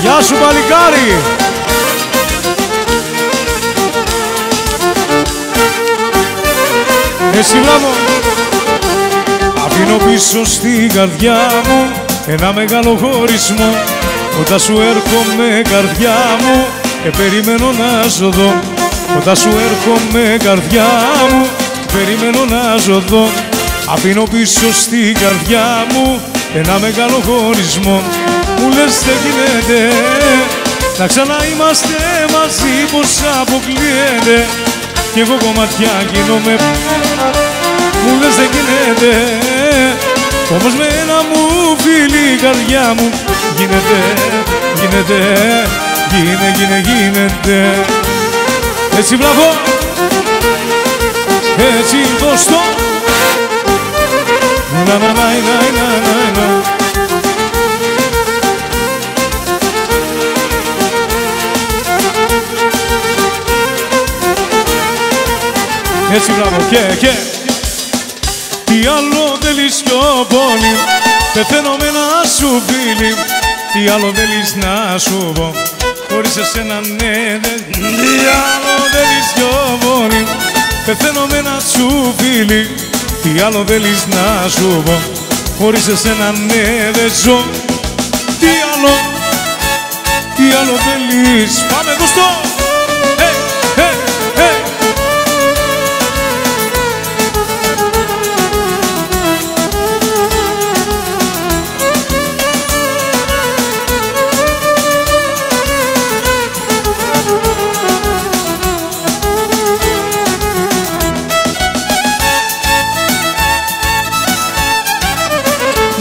Γεια σου παλικάρι! Εσύ μπράβο! Αφήνω πίσω στην καρδιά μου ένα μεγάλο χωρισμό. Κοντά σου έρχομαι καρδιά μου και περιμένω να ζω. Κοντά σου έρχομαι καρδιά μου, περιμένω να ζω. Αφήνω πίσω στην καρδιά μου ένα μεγάλο χωρισμό. Μου λες δεν γίνεται να ξαναείμαστε μαζί, πως αποκλείεται κι εγώ κομμάτια γίνομαι. Μου λες δεν γίνεται, όμως με ένα μου φίλι η καρδιά μου γίνεται, γίνεται. Έτσι μπράβο, έτσι δώσ' το. Έτσι μπράβο και τι άλλο θέλεις πιο πολύ, πεθαίνω με ένα σου φίλι. Τι άλλο θέλεις να σου πω, χωρίς εσένα ναι. Τι άλλο θέλεις πιο πολύ, πεθαίνω με ένα σου φίλι. Τι άλλο θέλεις να σου πω, χωρίς εσένα ναι δεν ζω. Τι άλλο θέλεις, πάμε δώσ' το.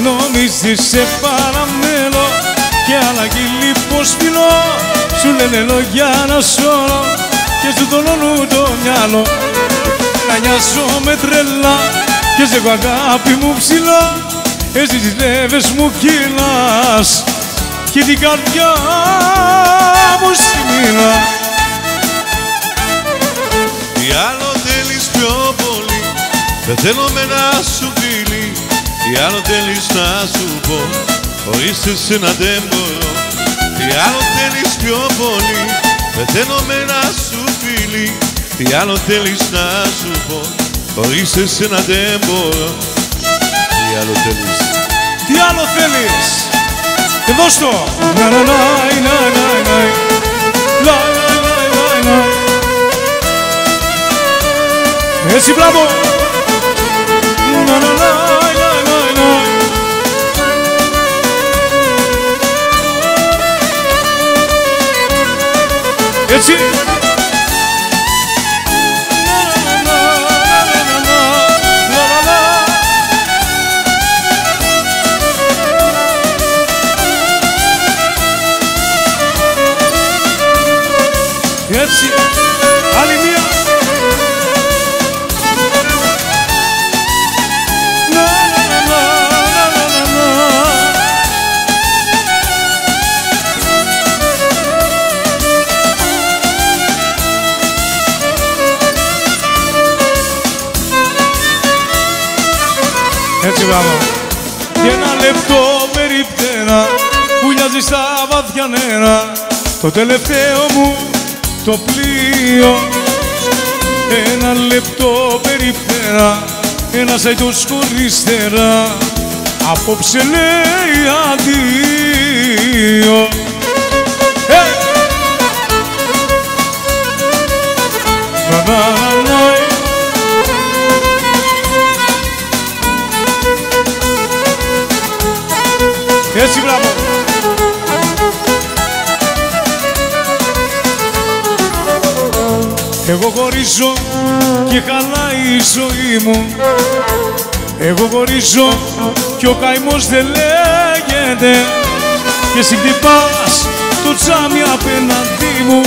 Νομίζεις σε παραμένω και αλλαγή λίπος φιλώ. Σου λένε λόγια να σώρω και σου τονώνουν το μυαλό. Να νοιάζομαι τρελά και σε έχω αγάπη μου ψηλά. Εσύ τις λέβες μου κυλάς και την καρδιά μου σημειλά. Τι άλλο θέλεις πιο πολύ, πεθαίνω με ένα σου φίλι. Τι άλλο θέλεις να σου πω, χωρίς εσένα δεν μπορώ. Τι άλλο θέλεις πιο πολύ, πεθαίνω με ένα σου φίλι. Τι άλλο θέλεις να σου πω, χωρίς εσένα δεν μπορώ. Τι άλλο θέλεις, τι άλλο θέλεις, και δώσ' το. Έτσι μπράβο. Έτσι. Έτσι. Άλλη μία. Έτσι μπράβο. Και ένα λεπτό περιπτέρα που νοιάζει στα βάθια νερά, το τελευταίο μου το πλοίο. Ένα λεπτό περιπτέρα, ένας αητός χωρίς νερά, απόψε λέει αντίο. χωρίζω και χαλάει η ζωή μου. Εγώ χωρίζω κι ο καημός δεν λέγεται. Και εσύ χτυπάς το τζάμι απέναντί μου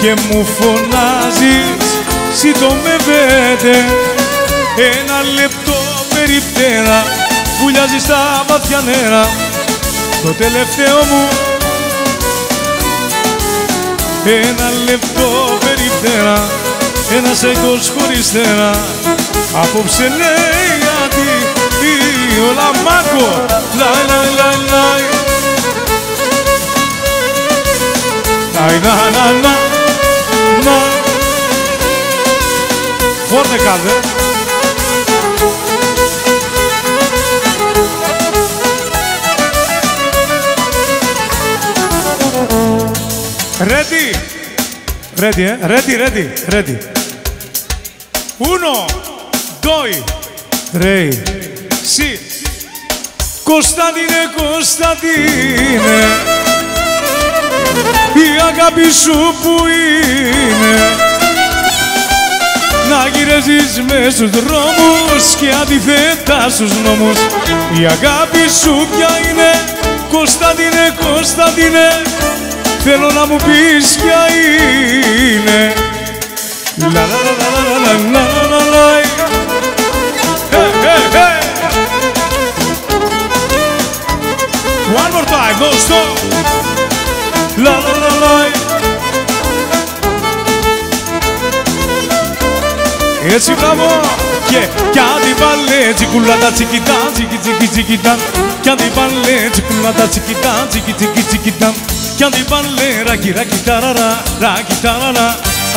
και μου φωνάζεις συντομεύεται. Ένα λεπτό περιπτέρα βουλιάζει στα μάτια νερά. Το τελευταίο μου ένα λεπτό περιπτέρα, ένας έγκος χωρίς θέρα. Απόψε λέει αντίο λαμάκο, λαϊ λαϊ λαϊ λαϊ λαϊ να να να να. Φόρτε κάδε. Ready, ready, ready, ready, ready. 1, 2, 3, sì. Κωνσταντίνε, Κωνσταντίνε, η αγάπη σου που είναι να γυρίζεις μες στους δρόμους και αντιθέτα στους νόμους. Η αγάπη σου ποια είναι, Κωνσταντίνε, Κωνσταντίνε, θέλω να μου πεις ποια είναι. Λα λα λα λα λα λα λα λα. One more time, no stop. La la la la. Έτσι μπράβο. Κι αν την παλέ τσικουλάτα τσικιτά, τσικι τσικι τσικιτά. Κι αν την παλέ τσικουλάτα τσικιτά, τσικι τσικι τσικιτά. Κι αν την παλέ ράκι ράκι ταραρα, ράκι ταραρα.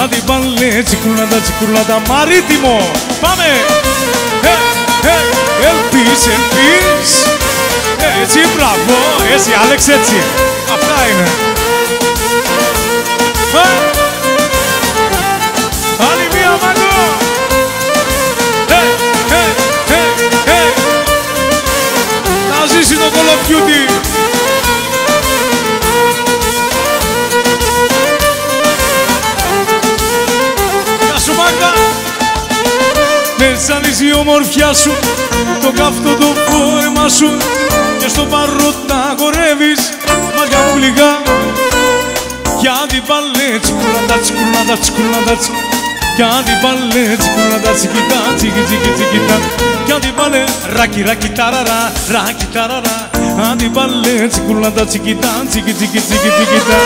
Αν την παλέ τσικουλάτα τσικουλάτα, μαρίτιμο. Πάμε. Ελπίς, ελπίς. Έτσι, μπράβο, έτσι, Άλεξ, έτσι. Αυτά είναι. Άλλη μία μαγό. Να ζήσει το Call of Duty. Γεια σου, Μάγκα. Με ζαλίζει η ομορφιά σου, το καυτό το φόρεμα σου και στο παρόν να χορεύεις μάτια μου γλυκά. Κι αν την παλέ τσικουλάντα τσικουλάντα τσικουλάντα, κι αν την παλέ τσικουλάντα τσικιτά τσικι τσικι τσικιτά. Κι αν την παλέ ράκι ράκι ταραρα, ράκι ταραρα. Αν την παλέ τσικουλάντα τσικιτά τσικι τσικι τσικι τσικιτά.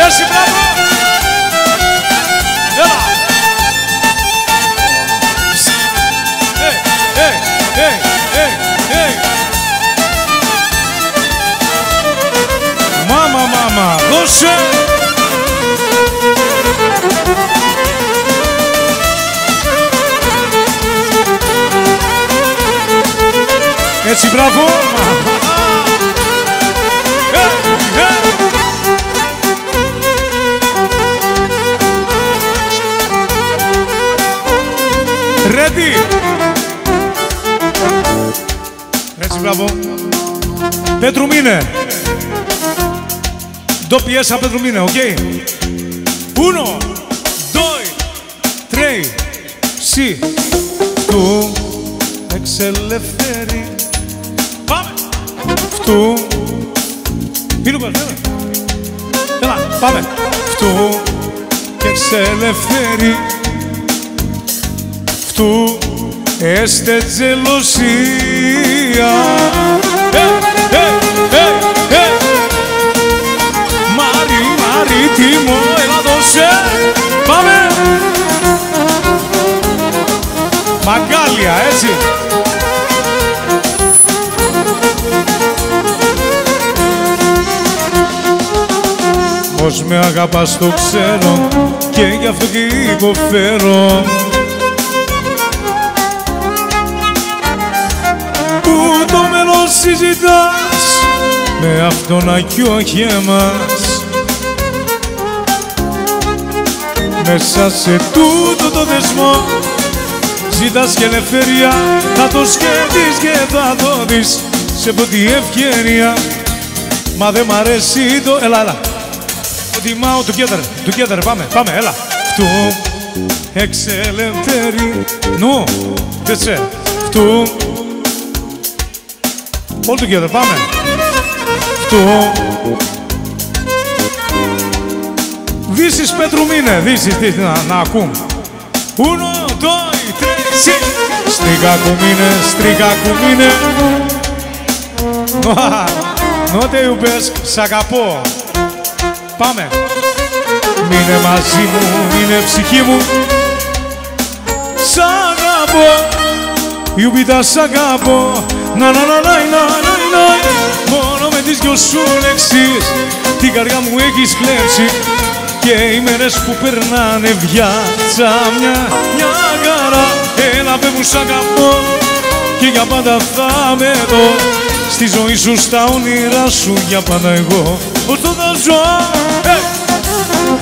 Έτσι, μπράβο! Έλα! Μάμα, μάμα, δώσε! Έτσι, μπράβο! Ready! Έτσι, μπράβο. Πέτρουμίνε. Do piesa Πέτρουμίνε, οκ. 1, 2, 3, sì. Tu εξελευθέρη. Πάμε. Φτού. Πίνου πέρα. Έλα, πάμε. Φτού εξελευθέρη. Φτού έστε τζελοσία. Μαρίτιμο, έλα δώσε. Πάμε. Μαγκάλια, έτσι. Πως με αγαπάς το ξέρω και γι' αυτό και υποφέρω. Που το μέλλον συζητάς με αυτόν και όχι εμάς. Μέσα σε τούτο το δεσμό ζητάς και ελευθερία. Θα το σκέφτεις και θα το δεις σε πρώτη ευκαιρία. Μα δεν μ' αρέσει το... Έλα. Προτιμάω together, πάμε, έλα. Φτου, εξελευθερή. Νου, τεσέ. Φτου. All together, πάμε. Φτου. Δύσεις Πέτρου μήνε, δύσεις, να ακούμε. Uno, dos, tres, sí. Στρίγα κουμίνε. No te ubes, σ' αγαπώ. Πάμε. Μείνε μαζί μου, μείνε ψυχή μου. Σ' αγαπώ. Ιουμπίτα σ' αγαπώ. Να. Μόνο με τις δυο σου λέξεις την καρδιά μου έχεις κλέψει. Και οι μέρες που περνάνε βιάτσα μια χαρά. Έλα πέ μου σ' αγαπώ και για πάντα θα με δω. Στη ζωή σου, στα όνειρά σου για πάντα εγώ. Όσο θα ζω.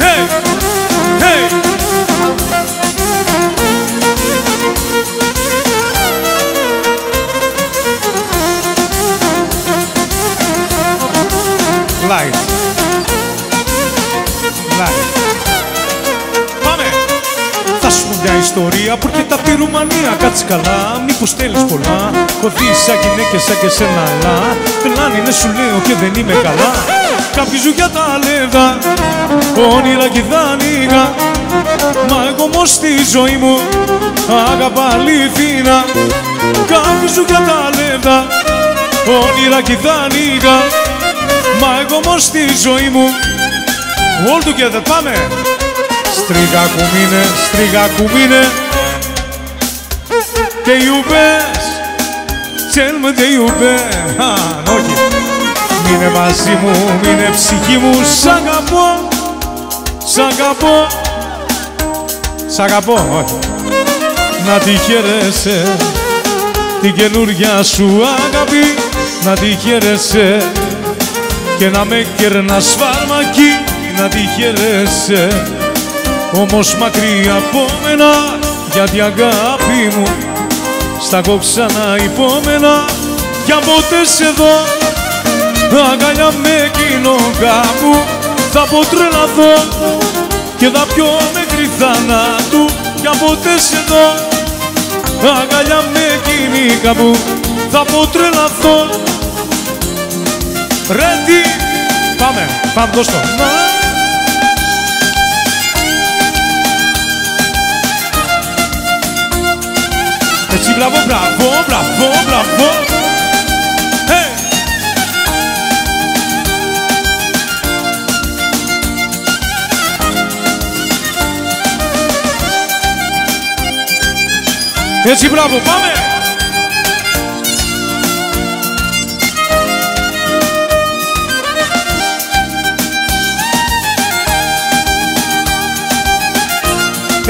Hey. Light. Πάμε! Θα σου πω μια ιστορία που έρχεται απ' τη Ρουμανία. Κάτσε καλά, μήπως θέλεις πολλά. Κωδείς σαν γυναίκες σαν και σένα, αλλά πελάνι ναι σου λέω και δεν είμαι καλά. Κάποιοι ζουν για τα λέβα, όνειρα κι δάνεικα. Μα εγώ όμως στη ζωή μου αγαπά αληθινά. Κάποιοι ζουν για τα λέβα, όνειρα κι δάνεικα. Μα εγώ όμως στη ζωή μου all together, πάμε! Στρίγα κουμίνε. Te iubesc, cel mă te iubesc. Όχι. Μείνε μαζί μου, μείνε ψυχή μου. Σ' αγαπώ, όχι. Να τη χαίρεσαι την καινούρια σου αγάπη. Να τη χαίρεσαι και να με κερνάς φάρμακι. Να τη χαίρεσαι, όμως μακριά από μένα. Γιατί αγάπη μου στα έχω ξανά υπόμενα. Για ποτέ σε δω αγκαλιά με εκείνο κάπου. Θα αποτρελαθώ και θα πιω μέχρι θανάτου. Για ποτέ σε δω αγκαλιά με εκείνη κάπου. Θα αποτρελαθώ. Ready. Πάμε, δώσ' το. Έτσι, μπράβο. Hey. Έτσι, μπράβο, πάμε.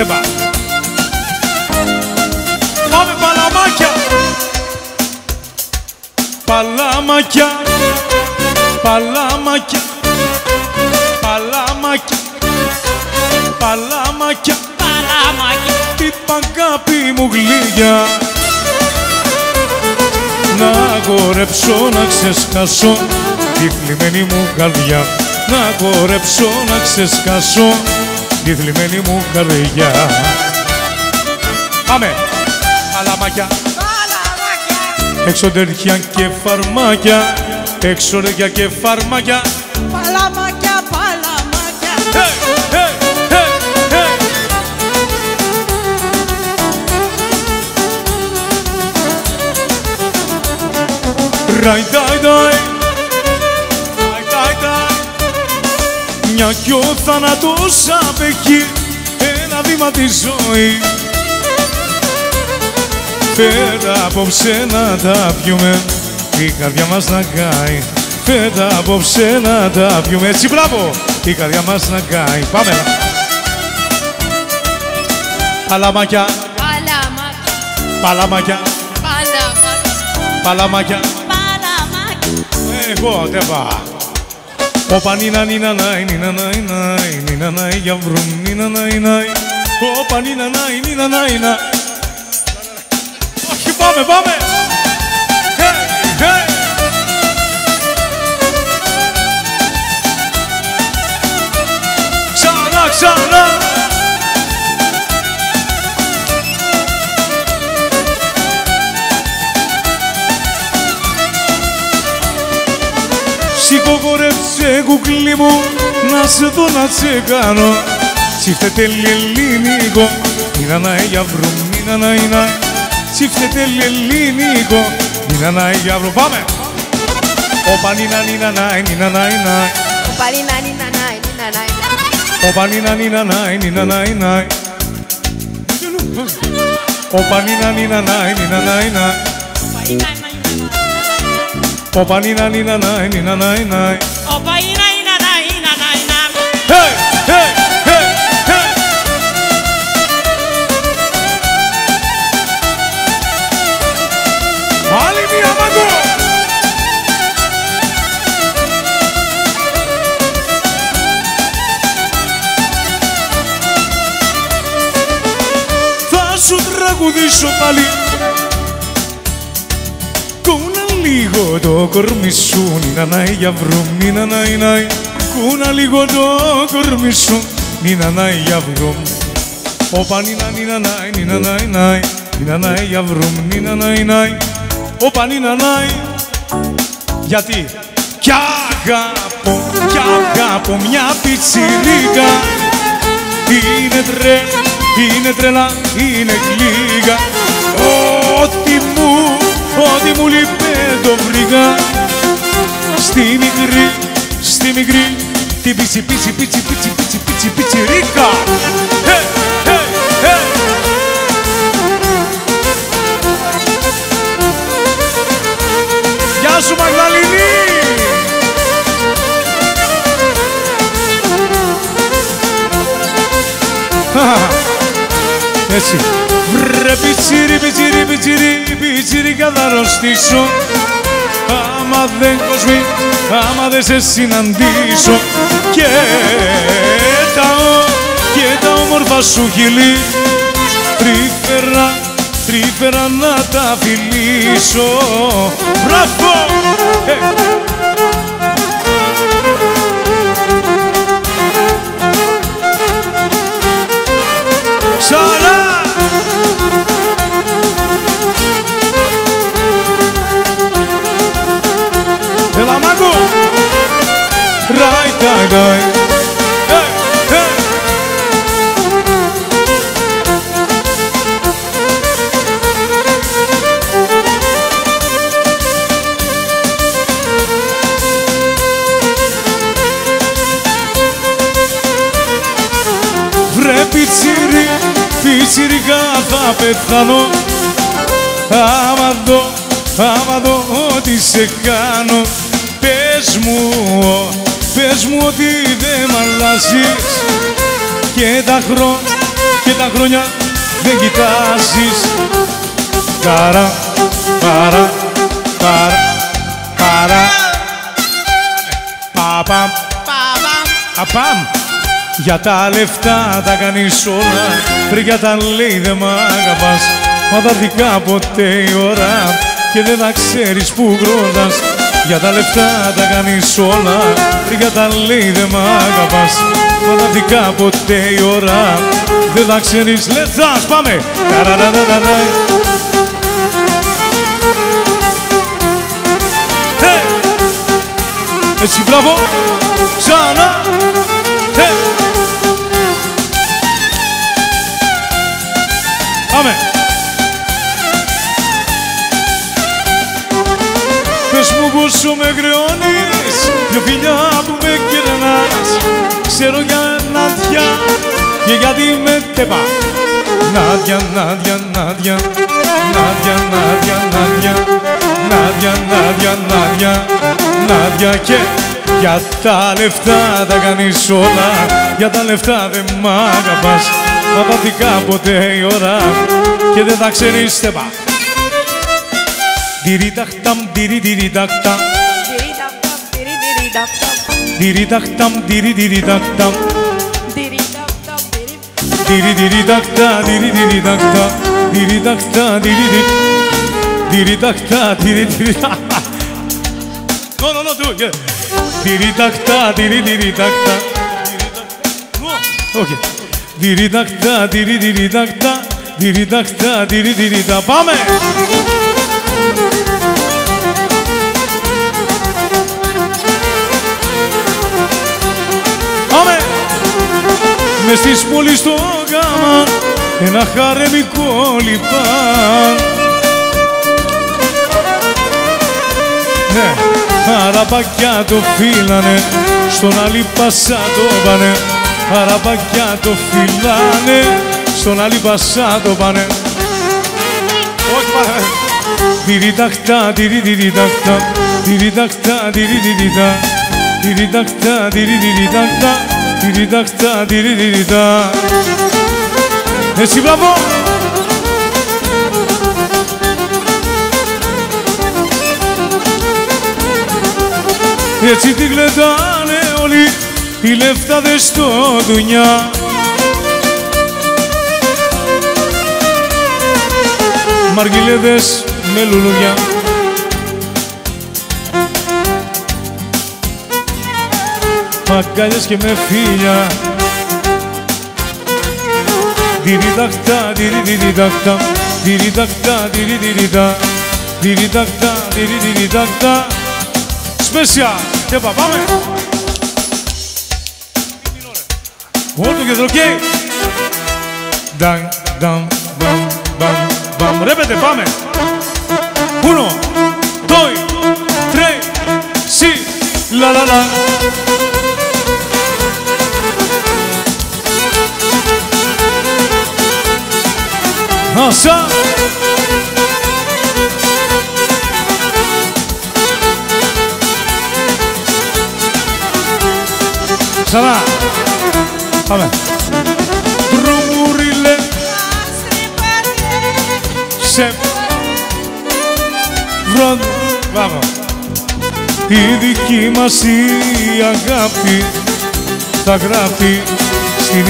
Πάμε παλάμακια. Τι παγκάπη μου γλύκια. Να αγορέψω να ξεσκάσω τη θλιμμένη μου καρδιά. Να αγορέψω να ξεσκάσω τη θλιμμένη μου καρδιά. Πάμε! Παλάμακια. Εξωτεριά και φαρμάκια. Εξωτεριά και φαρμάκια. Παλάμακια. Ράι, μια κι ο θάνατος απέχει ένα βήμα τη ζωή. Φέτα απόψε να τα πιούμε, η καρδιά μας να κάει. Φέτα απόψε να τα πιούμε, έτσι μπράβο, η καρδιά μας να κάει. Πάμε. Παλάμακια. Εγώ δεν πάω. Όπα νίνα νίνα νάι, νίνα νάι νάι, νίνα νάι για βρούμ, νίνα νάι νάι. Όπα νίνα νάι, νίνα νάι νάι. Όχι, πάμε, πάμε! Hey, hey. Ξανά, ξανά! Σηκωγορεύσε κουκλί μου, να σε δω να σε κάνω. Τσίφτε τέλει ελληνικό, νίνα νάι για βρούμ, νίνα νάι νάι. Τσίφτε τέλει ελληνικό, νίνα νάι για βρούμ. Πάμε! Όπα νίνα νίνα νάι, νίνα νάι νάι. Όπα νίνα νίνα νάι, νίνα νάι νάι. Όπα νίνα νίνα νάι, νίνα νάι νάι. Όπα νίνα νίνα νάι, νίνα νάι νάι. Όπα νίνα νίνα νάι, νίνα νάι νάι. Όπα νίνα νίνα νάι, νίνα νάι νάι. Hey, hey, hey, hey. Άλλη μία μαγκό. Θα σου τραγουδήσω πάλι. Κούνα λίγο το κορμί σου, νίνα νάι για βρούμ, νίνα νάι νάι. Κούνα λίγο το κορμί σου, νίνα νάι για βρούμ. Όπα νίνα νίνα νάι, νίνα νάι νάι. Νίνα νάι για βρούμ, νίνα νάι νάι. Όπα νίνα νάι. Γιατί κι αγαπώ μια πιτσιρίκα. Είναι τρέλα, είναι γλύκα. Ό,τι μου λείπε το βρήκα. Στη μικρή, την πιτσιρίκα. Hey, hey, hey. Γεια σου Μαγδαληνή! Έτσι. Βρε πιτσιρίκα θα αρρωστήσω. Άμα δεν κοσμεί, άμα δεν σε συναντήσω. Και τα όμορφα σου χείλη τρυφερά να τα φιλήσω. Μπράβο! Ξανά! Έλα μάγκο! Ράι. Βρε πιτσιρικά θα πεθάνω. Άμα δω ότι σε κάνω. Πες μου ότι δεν μ' αλλάζεις. Και τα χρόνια δεν κοιτάζεις. Απάμ. Για τα λεφτά τα κάνεις όλα. Βρε τα λέει δεν μ' αγαπάς. Μα θα δει κάποτε η ώρα και δεν θα ξέρεις που γρόντας. Για τα λεφτά τα κάνεις όλα. Βρε τα λέει δεν μ' αγαπάς. Μα θα δει κάποτε η ώρα δεν θα ξέρεις. Let's dance, πάμε! Έτσι, μπράβο! Ξανά! Πάμε! Πες μου πόσο με γραιώνεις, δυο φιλιά που με κερνάς. Ξέρω για Νάντια και γιατί με τεπά. Νάντια, Νάντια, Νάντια, Νάντια, Νάντια, Νάντια, Νάντια, Νάντια, Νάντια, Νάντια και για τα λεφτά τα κάνεις όλα. Για τα λεφτά δεν μ' αγαπάς. Θα πάθει κάποτε η ώρα και δεν θα ξέρεις τεπά. Τιριταχταμ, τιριταχταμ, Τυριταχταμ, τυριταχταμ. Τυριταχτά, τυριταχτά, τυριταχτά, τυριταχτά, τυριταχτά. No, do it. Τυριταχτά, τυριταχτά. Okay. Τυριταχτά, τυριταχτά, τυριταχτά, τυριταχτά. Πάμε! Πάμε! Μες στις πόλεις στο γάμα ένα χαρεμικό λιπάν. Ναι, αραπακιά το φύλανε, στον άλλη πασά το πάνε. Αραπακιά το φυλάνε, στον άλλη πασά το πάνε. Όχι πάνε. Τυριταχτά, τυριταχτά, τυριταχτά, τυριταχτά. Τυριταχτά, τυριταχτά, τυριταχτά, τυριταχτά. Έτσι, μπράβο! Έτσι τη γλεντάνε όλοι οι λεφτάδες στο δουνιά. Μαργιλέδες με λουλουδιά. Αγκάλιες και με φίλια. Τυριταχτά, τυριταχτά, τυριταχτά, τυριταχτά, τυριταχτά, τυριταχτά. Σπέσια και πάμε. All together, okay? Dang, dang, bam, bam, bam. Répete, πάμε. 1, 2, 3, sí, la la la. Asa. Ξανά. Πάμε. Δρομουρίλε. Σε. Βρον. Πάμε. Η δική μας η αγάπη θα γράφει στην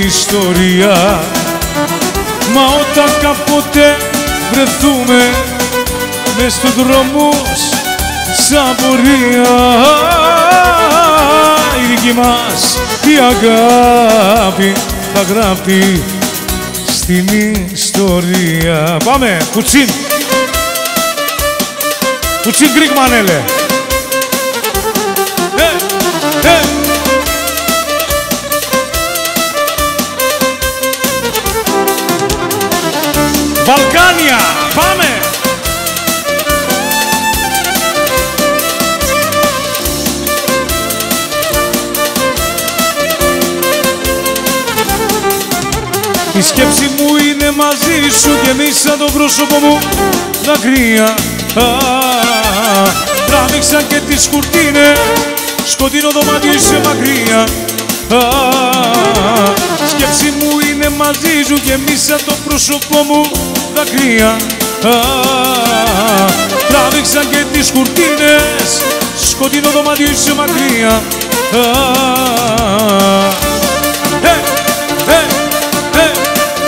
ιστορία. Μα όταν κάποτε βρεθούμε μες στους δρόμους σαν πορεία, η δική μας η αγάπη θα γράφει στην ιστορία. Πάμε, κουτσίν. Κουτσίν Greek μανέλε. Βαλκάνια, πάμε! Η σκέψη μου είναι μαζί σου και μίσα το πρόσωπο μου δακρύα. Τράβηξαν και τις κουρτίνες, σκοτεινό δωμάτιο είσαι μακριά. Σκέψη μου είναι μαζί σου και μίσα το πρόσωπό μου δακρύα. Τράβηξαν και τις κουρτίνες, σκοτεινό δωμάτιο είσαι μακριά.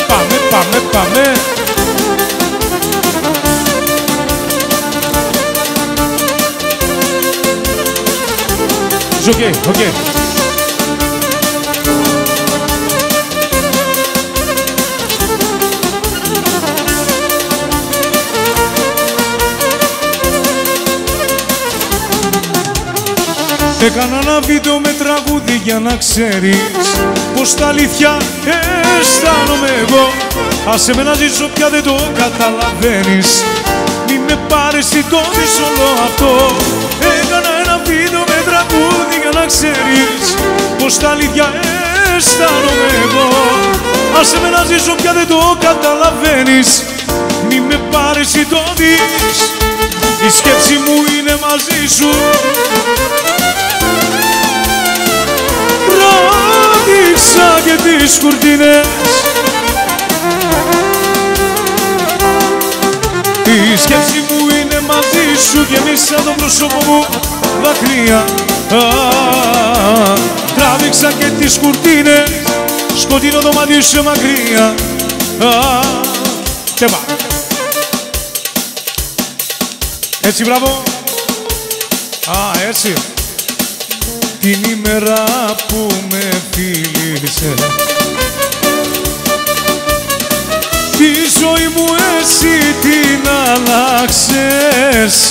Πάμε, πάμε, πάμε. Okay, okay. Έκανα ένα βίντεο με τραγούδι για να ξέρεις πως τα αλήθεια αισθάνομαι εγώ. Άσε με να ζήσω πια δεν το καταλαβαίνεις. Μη με πάρεις ή το δεις όλο αυτό. Έκανα ένα βίντεο με τραγούδι για να ξέρεις πως τα αλήθεια αισθάνομαι εγώ. Άσε με να ζήσω πια δεν το καταλαβαίνεις. Μη με πάρεις ή το δεις. Η σκέψη μου είναι μαζί σου. Τράβηξα και τις κουρτίνες. Η σκέψη μου είναι μαζί μαζί σου γεμίσα το πρόσωπο μου δάκρυα. Τράβηξα και τις κουρτίνες, σκοτεινό δωμάτιο σε μακριά. Και πάμε. Έτσι, μπράβο. Έτσι. Την ημέρα που με φίλησες, τη ζωή μου εσύ την αλλάξες.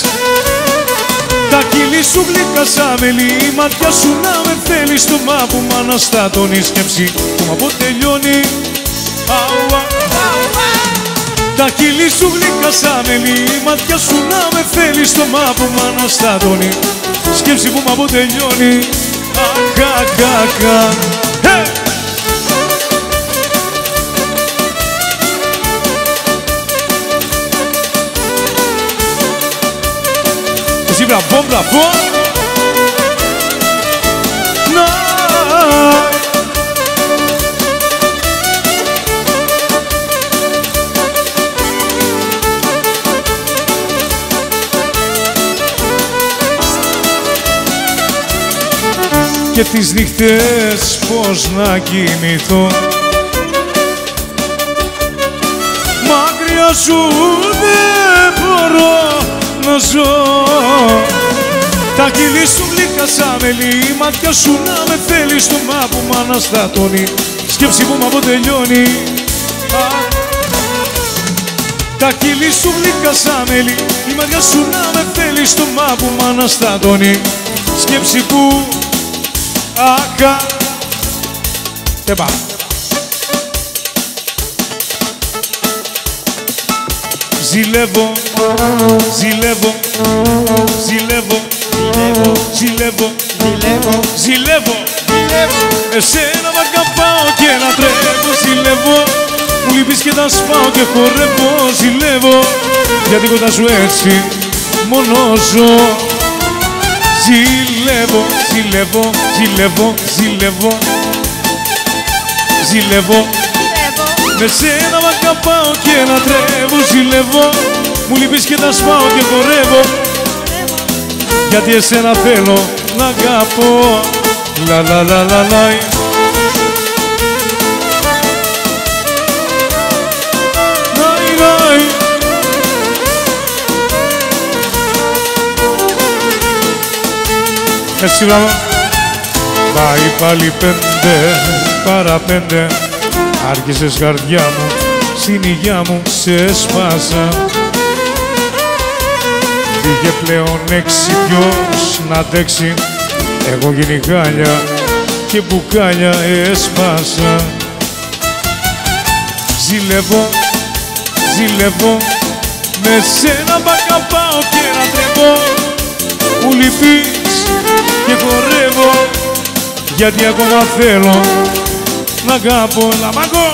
Τα κύλη σου γλυκά σαν μελί, η ματιά σου να με θέλει στο μάπου μ' αναστάτωνη σκέψη που μ' αποτελειώνει. Τα κύλη σου γλυκά σαν μελί, η ματιά σου να με θέλει στο μάπου μ' αναστάτωνη σκέψη που μ' αποτελειώνει. Εσύ μπραβό, μπραβό. Και τις νύχτες πώς να κοιμηθώ, μακριά σου δεν μπορώ να ζω. Τα κύλη σου γλυκά σαν μελί, η ματιά σου να με θέλει στο μάπου μ' αναστατώνει σκέψη που μ' αποτελειώνει. Τα κύλη σου γλυκά σαν μελί, η ματιά σου να με θέλει στο μάπου μ' αναστατώνει σκέψη που και πάμε. Ζηλεύω, ζηλεύω, ζηλεύω, ζηλεύω, ζηλεύω, εσένα μ' αγαπάω και να τρέχω. Ζηλεύω, μου λείπεις και τα σπάω και χορεύω. Ζηλεύω, γιατί κοντά σου έτσι μόνο ζω. Ζηλεύω, ζηλεύω, ζηλεύω, ζηλεύω, ζηλεύω, με σένα μ' αγαπάω και να τρεύω. Ζηλεύω, μου λείπεις και τα σπάω και χορεύω, γιατί εσένα θέλω να αγαπώ. Λα λα λα λα λα. Έτσι μπράβο. Πάει πάλι 5 παρά 5, άρχισες καρδιά μου, στην υγειά μου σε σπάσα. Πήγε πλέον 6, ποιος να αντέξει, εγώ γυνηγάλια και μπουκάλια έσπασα. Ζηλεύω, ζηλεύω, με σένα μ' αγαπάω και να τρέχω. Μου λυπείς και χορεύω, γιατί ακόμα θέλω να αγαπώ. Λαμάγκο!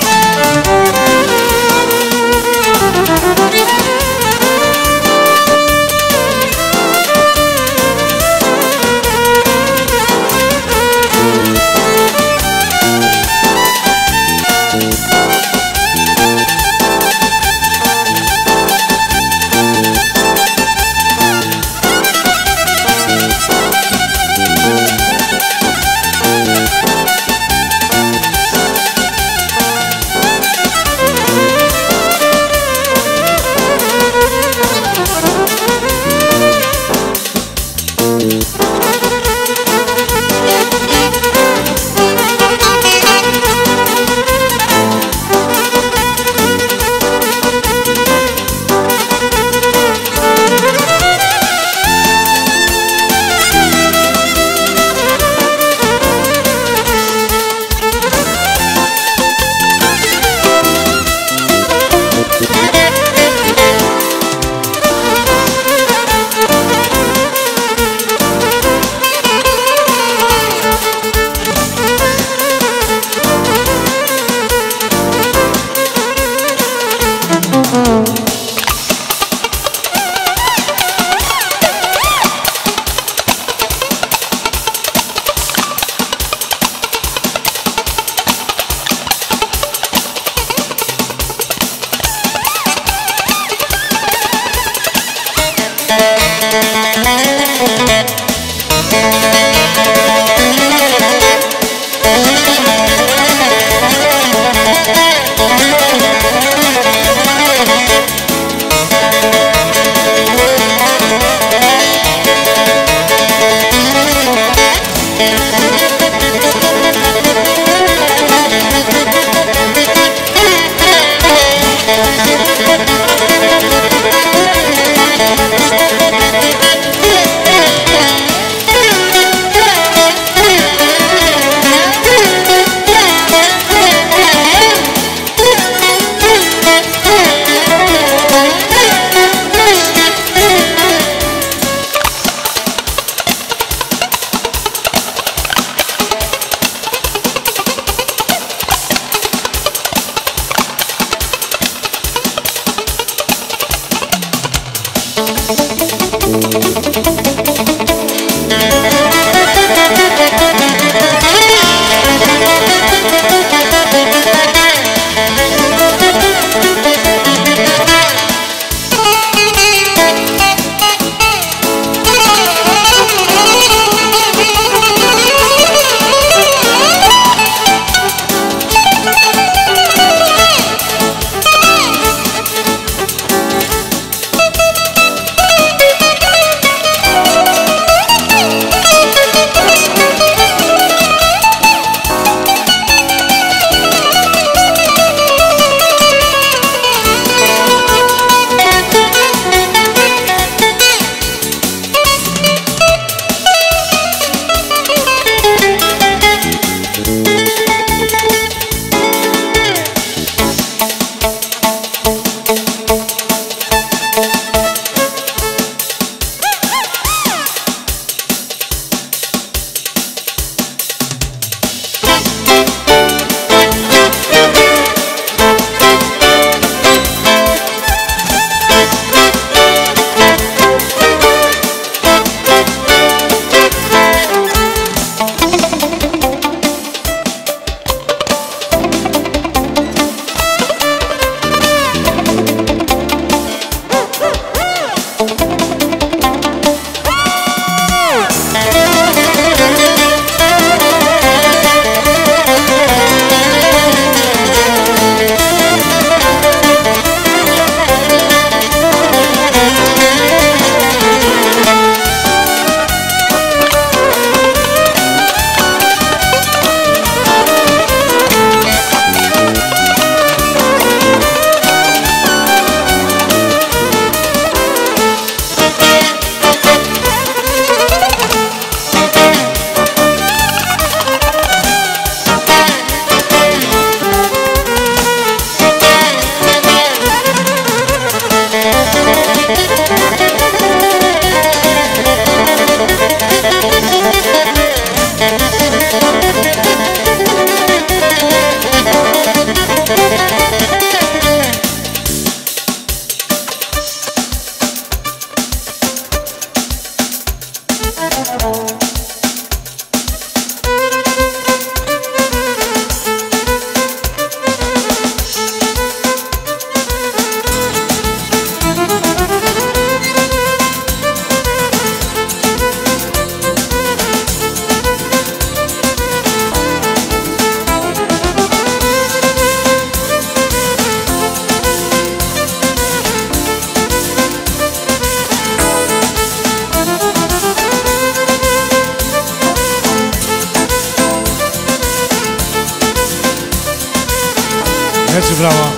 Έτσι μπράβο.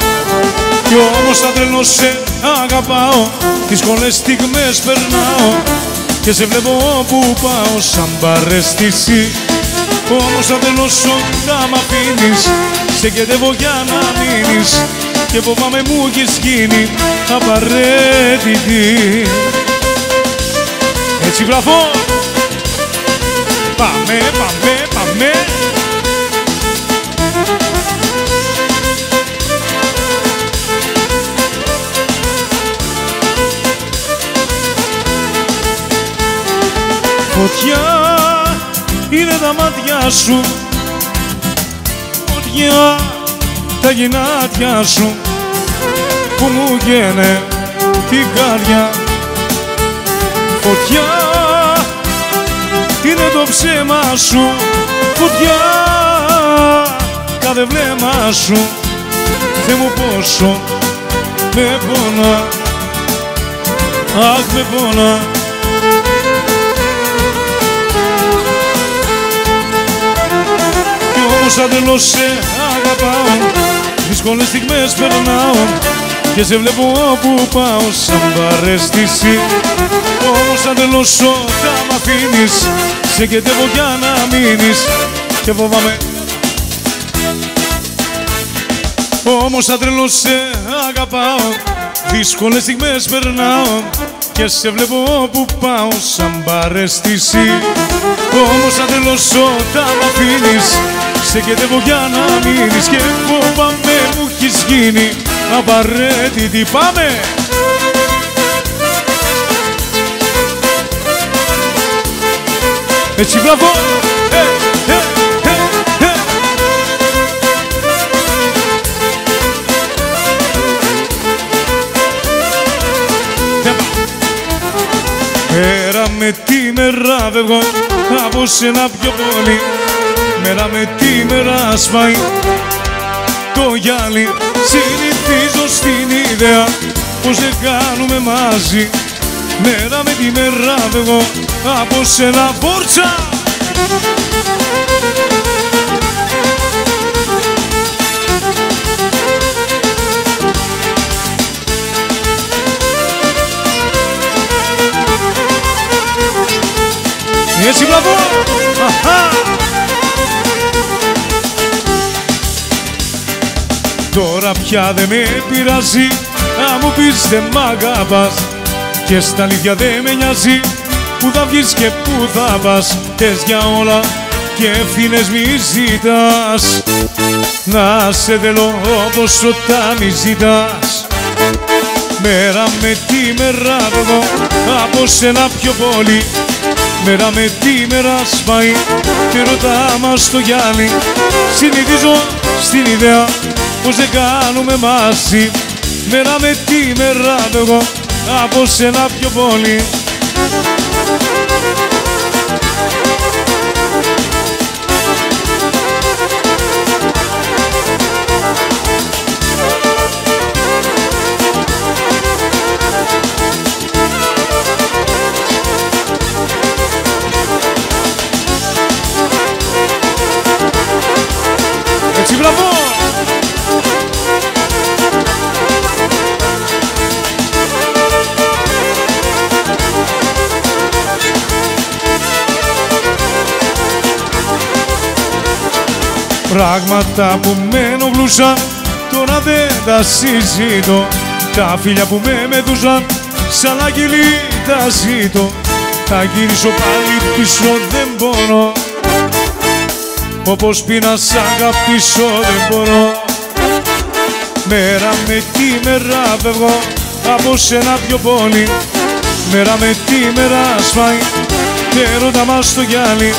Κι όμως σαν τρελός σε αγαπάω, δύσκολες στιγμές περνάω και σε βλέπω όπου πάω σαν παρέστηση. Όμως σαν τρελός όταν μ' αφήνεις, σε κεντεύω για να μείνεις και φοβάμαι μου έχεις γίνει απαραίτητη. Έτσι μπράβο. Πάμε, πάμε, πάμε. Φωτιά είναι τα μάτια σου, φωτιά τα γυνάτια σου που μου καίνε την καρδιά. Φωτιά είναι το ψέμα σου, φωτιά κάθε βλέμμα σου. Θεέ μου πόσο με πονά, αχ με πονά. Σαν τρελός σε αγαπάω, δύσκολες στιγμές περνάω και σε βλέπω όπου πάω σαν παρέστηση. Όμως σαν τρελός όταν μ' αφήνεις, σε κεντεύω για να μείνεις και φοβάμαι. Όμως σαν τρελός σε αγαπάω, δύσκολες στιγμές περνάω και σε βλέπω όπου πάω σαν παρέστηση. Όμως σαν τρελός όταν μ' αφήνεις, σε κεντεύω για να μείνεις και φοβάμαι μου έχεις γίνει απαραίτητη. Πάμε! Έτσι, μπράβο! Μέρα με τη μέρα φεύγω από σένα πιο πολύ. Μέρα με τη μέρα σπάει το γυάλι. Συνηθίζω στην ιδέα πως δεν κάνουμε μαζί. Μέρα με τη μέρα φεύγω από σένα, πόρτσα! Έτσι, μπράβο! Τώρα πια δεν με πειράζει να μου πεις δεν μ' αγαπάς. Και στα αλήθεια δεν με νοιάζει που θα βγεις και που θα πας. Θες για όλα και ευθύνες μη ζητάς. Να σε θέλω όπως όταν μη ζητάς. Μέρα με τη μέρα εδώ από σένα πιο πολύ. Μέρα με τη μέρα σπάει και ρωτά μας το γυάλι. Συνηθίζω στην ιδέα πως δεν κάνουμε μαζί. Μέρα με τη μέρα εγώ από σένα πιο πολύ. Έτσι, μπράβο! Πράγματα που με ενοχλούσαν τώρα δεν τα συζητώ. Τα φίλια που με μετούσαν σαν αγγελί τα ζητώ. Θα γυρίσω πάλι πίσω δεν μπορώ. Όπως πει να σ' αγαπήσω δεν μπορώ. Μέρα με τη μέρα φεύγω από σένα πιο πολύ. Μέρα με τη μέρα σφάει και ρώτα μας το γυάλι.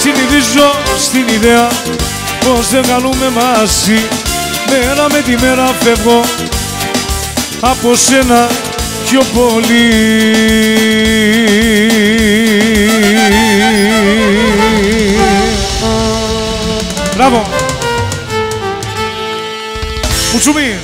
Συνηθίζω στην ιδέα πως δεν κάνουμε μαζί. Μέρα με τη μέρα φεύγω από σένα πιο πολύ. Μπράβο! Κουτσούμι!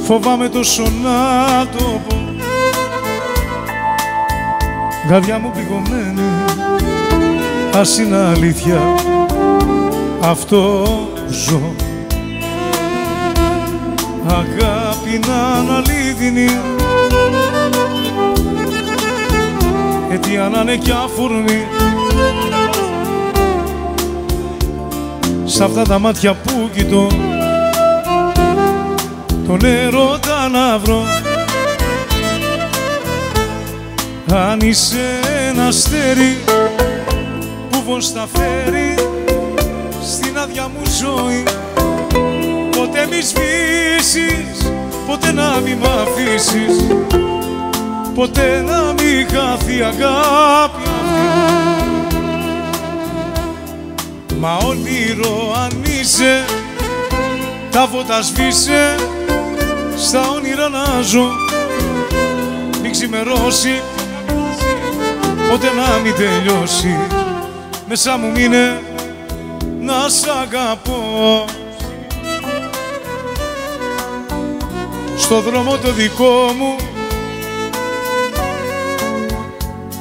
Φοβάμαι τόσο να το πω. Καρδιά μου πληγωμένη, ας είναι αλήθεια αυτό που ζω. Αγάπη να είναι αλήθινη, αιτία να είναι κι αφορμή. Σ' αυτά τα μάτια που κοιτώ τον έρωτα να βρω. Αν είσαι ένα αστέρι που φως θα φέρει στην άδεια μου ζωή, ποτέ μη σβήσεις, ποτέ να μη μ' αφήσεις, ποτέ να μη χαθεί η αγάπη αυτή. Μα όνειρο αν είσαι, τα φώτα σβήσε, στα όνειρα να ζω. Μην ξημερώσει, ποτέ να μην τελειώσει, μέσα μου μείνε να σ' αγαπώ. Στο δρόμο το δικό μου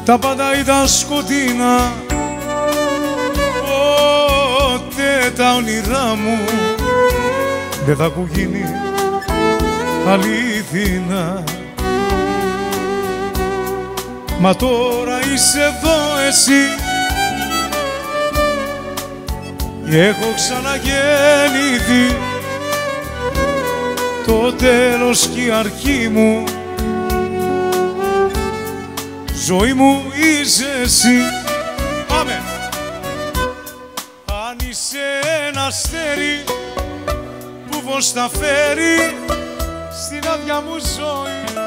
τα πάντα ήταν σκοτεινά. Ποτέ τα όνειρά μου δεν θα έχουν γίνει αλήθινα. Μα τώρα είσαι εδώ εσύ, έχω ξαναγεννηθεί, το τέλος και η αρχή μου, ζωή μου είσαι εσύ. Πάμε! Αν είσαι ένα αστέρι που φως θα φέρει στην άδεια μου ζωή,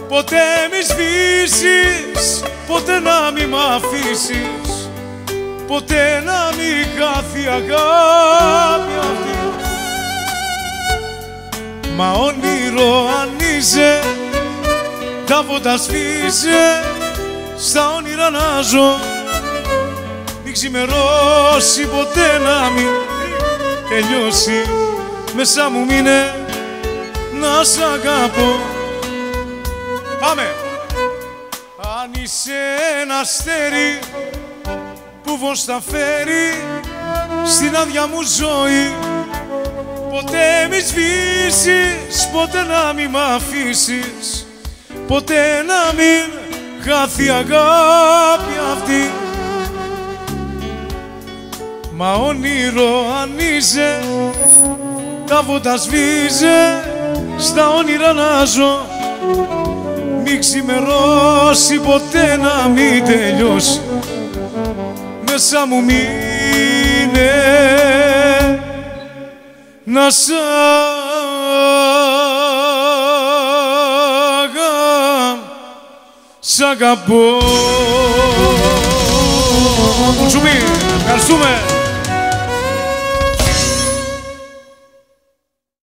ποτέ μη σβήσεις, ποτέ να μη μ' αφήσεις, ποτέ να μη χάθει αγάπη αυτή. Μα όνειρο αν είσαι, τα φώτα σβήσε, στα όνειρα να ζω, μη ξημερώσει ποτέ να μην τελειώσει, μέσα μου μείνε να σ' αγαπώ. Πάμε! Αν είσαι ένα αστέρι που φως θα φέρει στην άδεια μου ζωή, ποτέ μη σβήσεις, ποτέ να μη μ' αφήσεις, ποτέ να μην χάθει αγάπη αυτή. Μα όνειρο αν είσαι, τα φώτα σβήζε, στα όνειρα να ζω, μη ξημερώσει ποτέ να μην τελειώσει, μέσα μου μείνε να σ' αγαπώ. Κουτσουμί, ευχαριστούμε.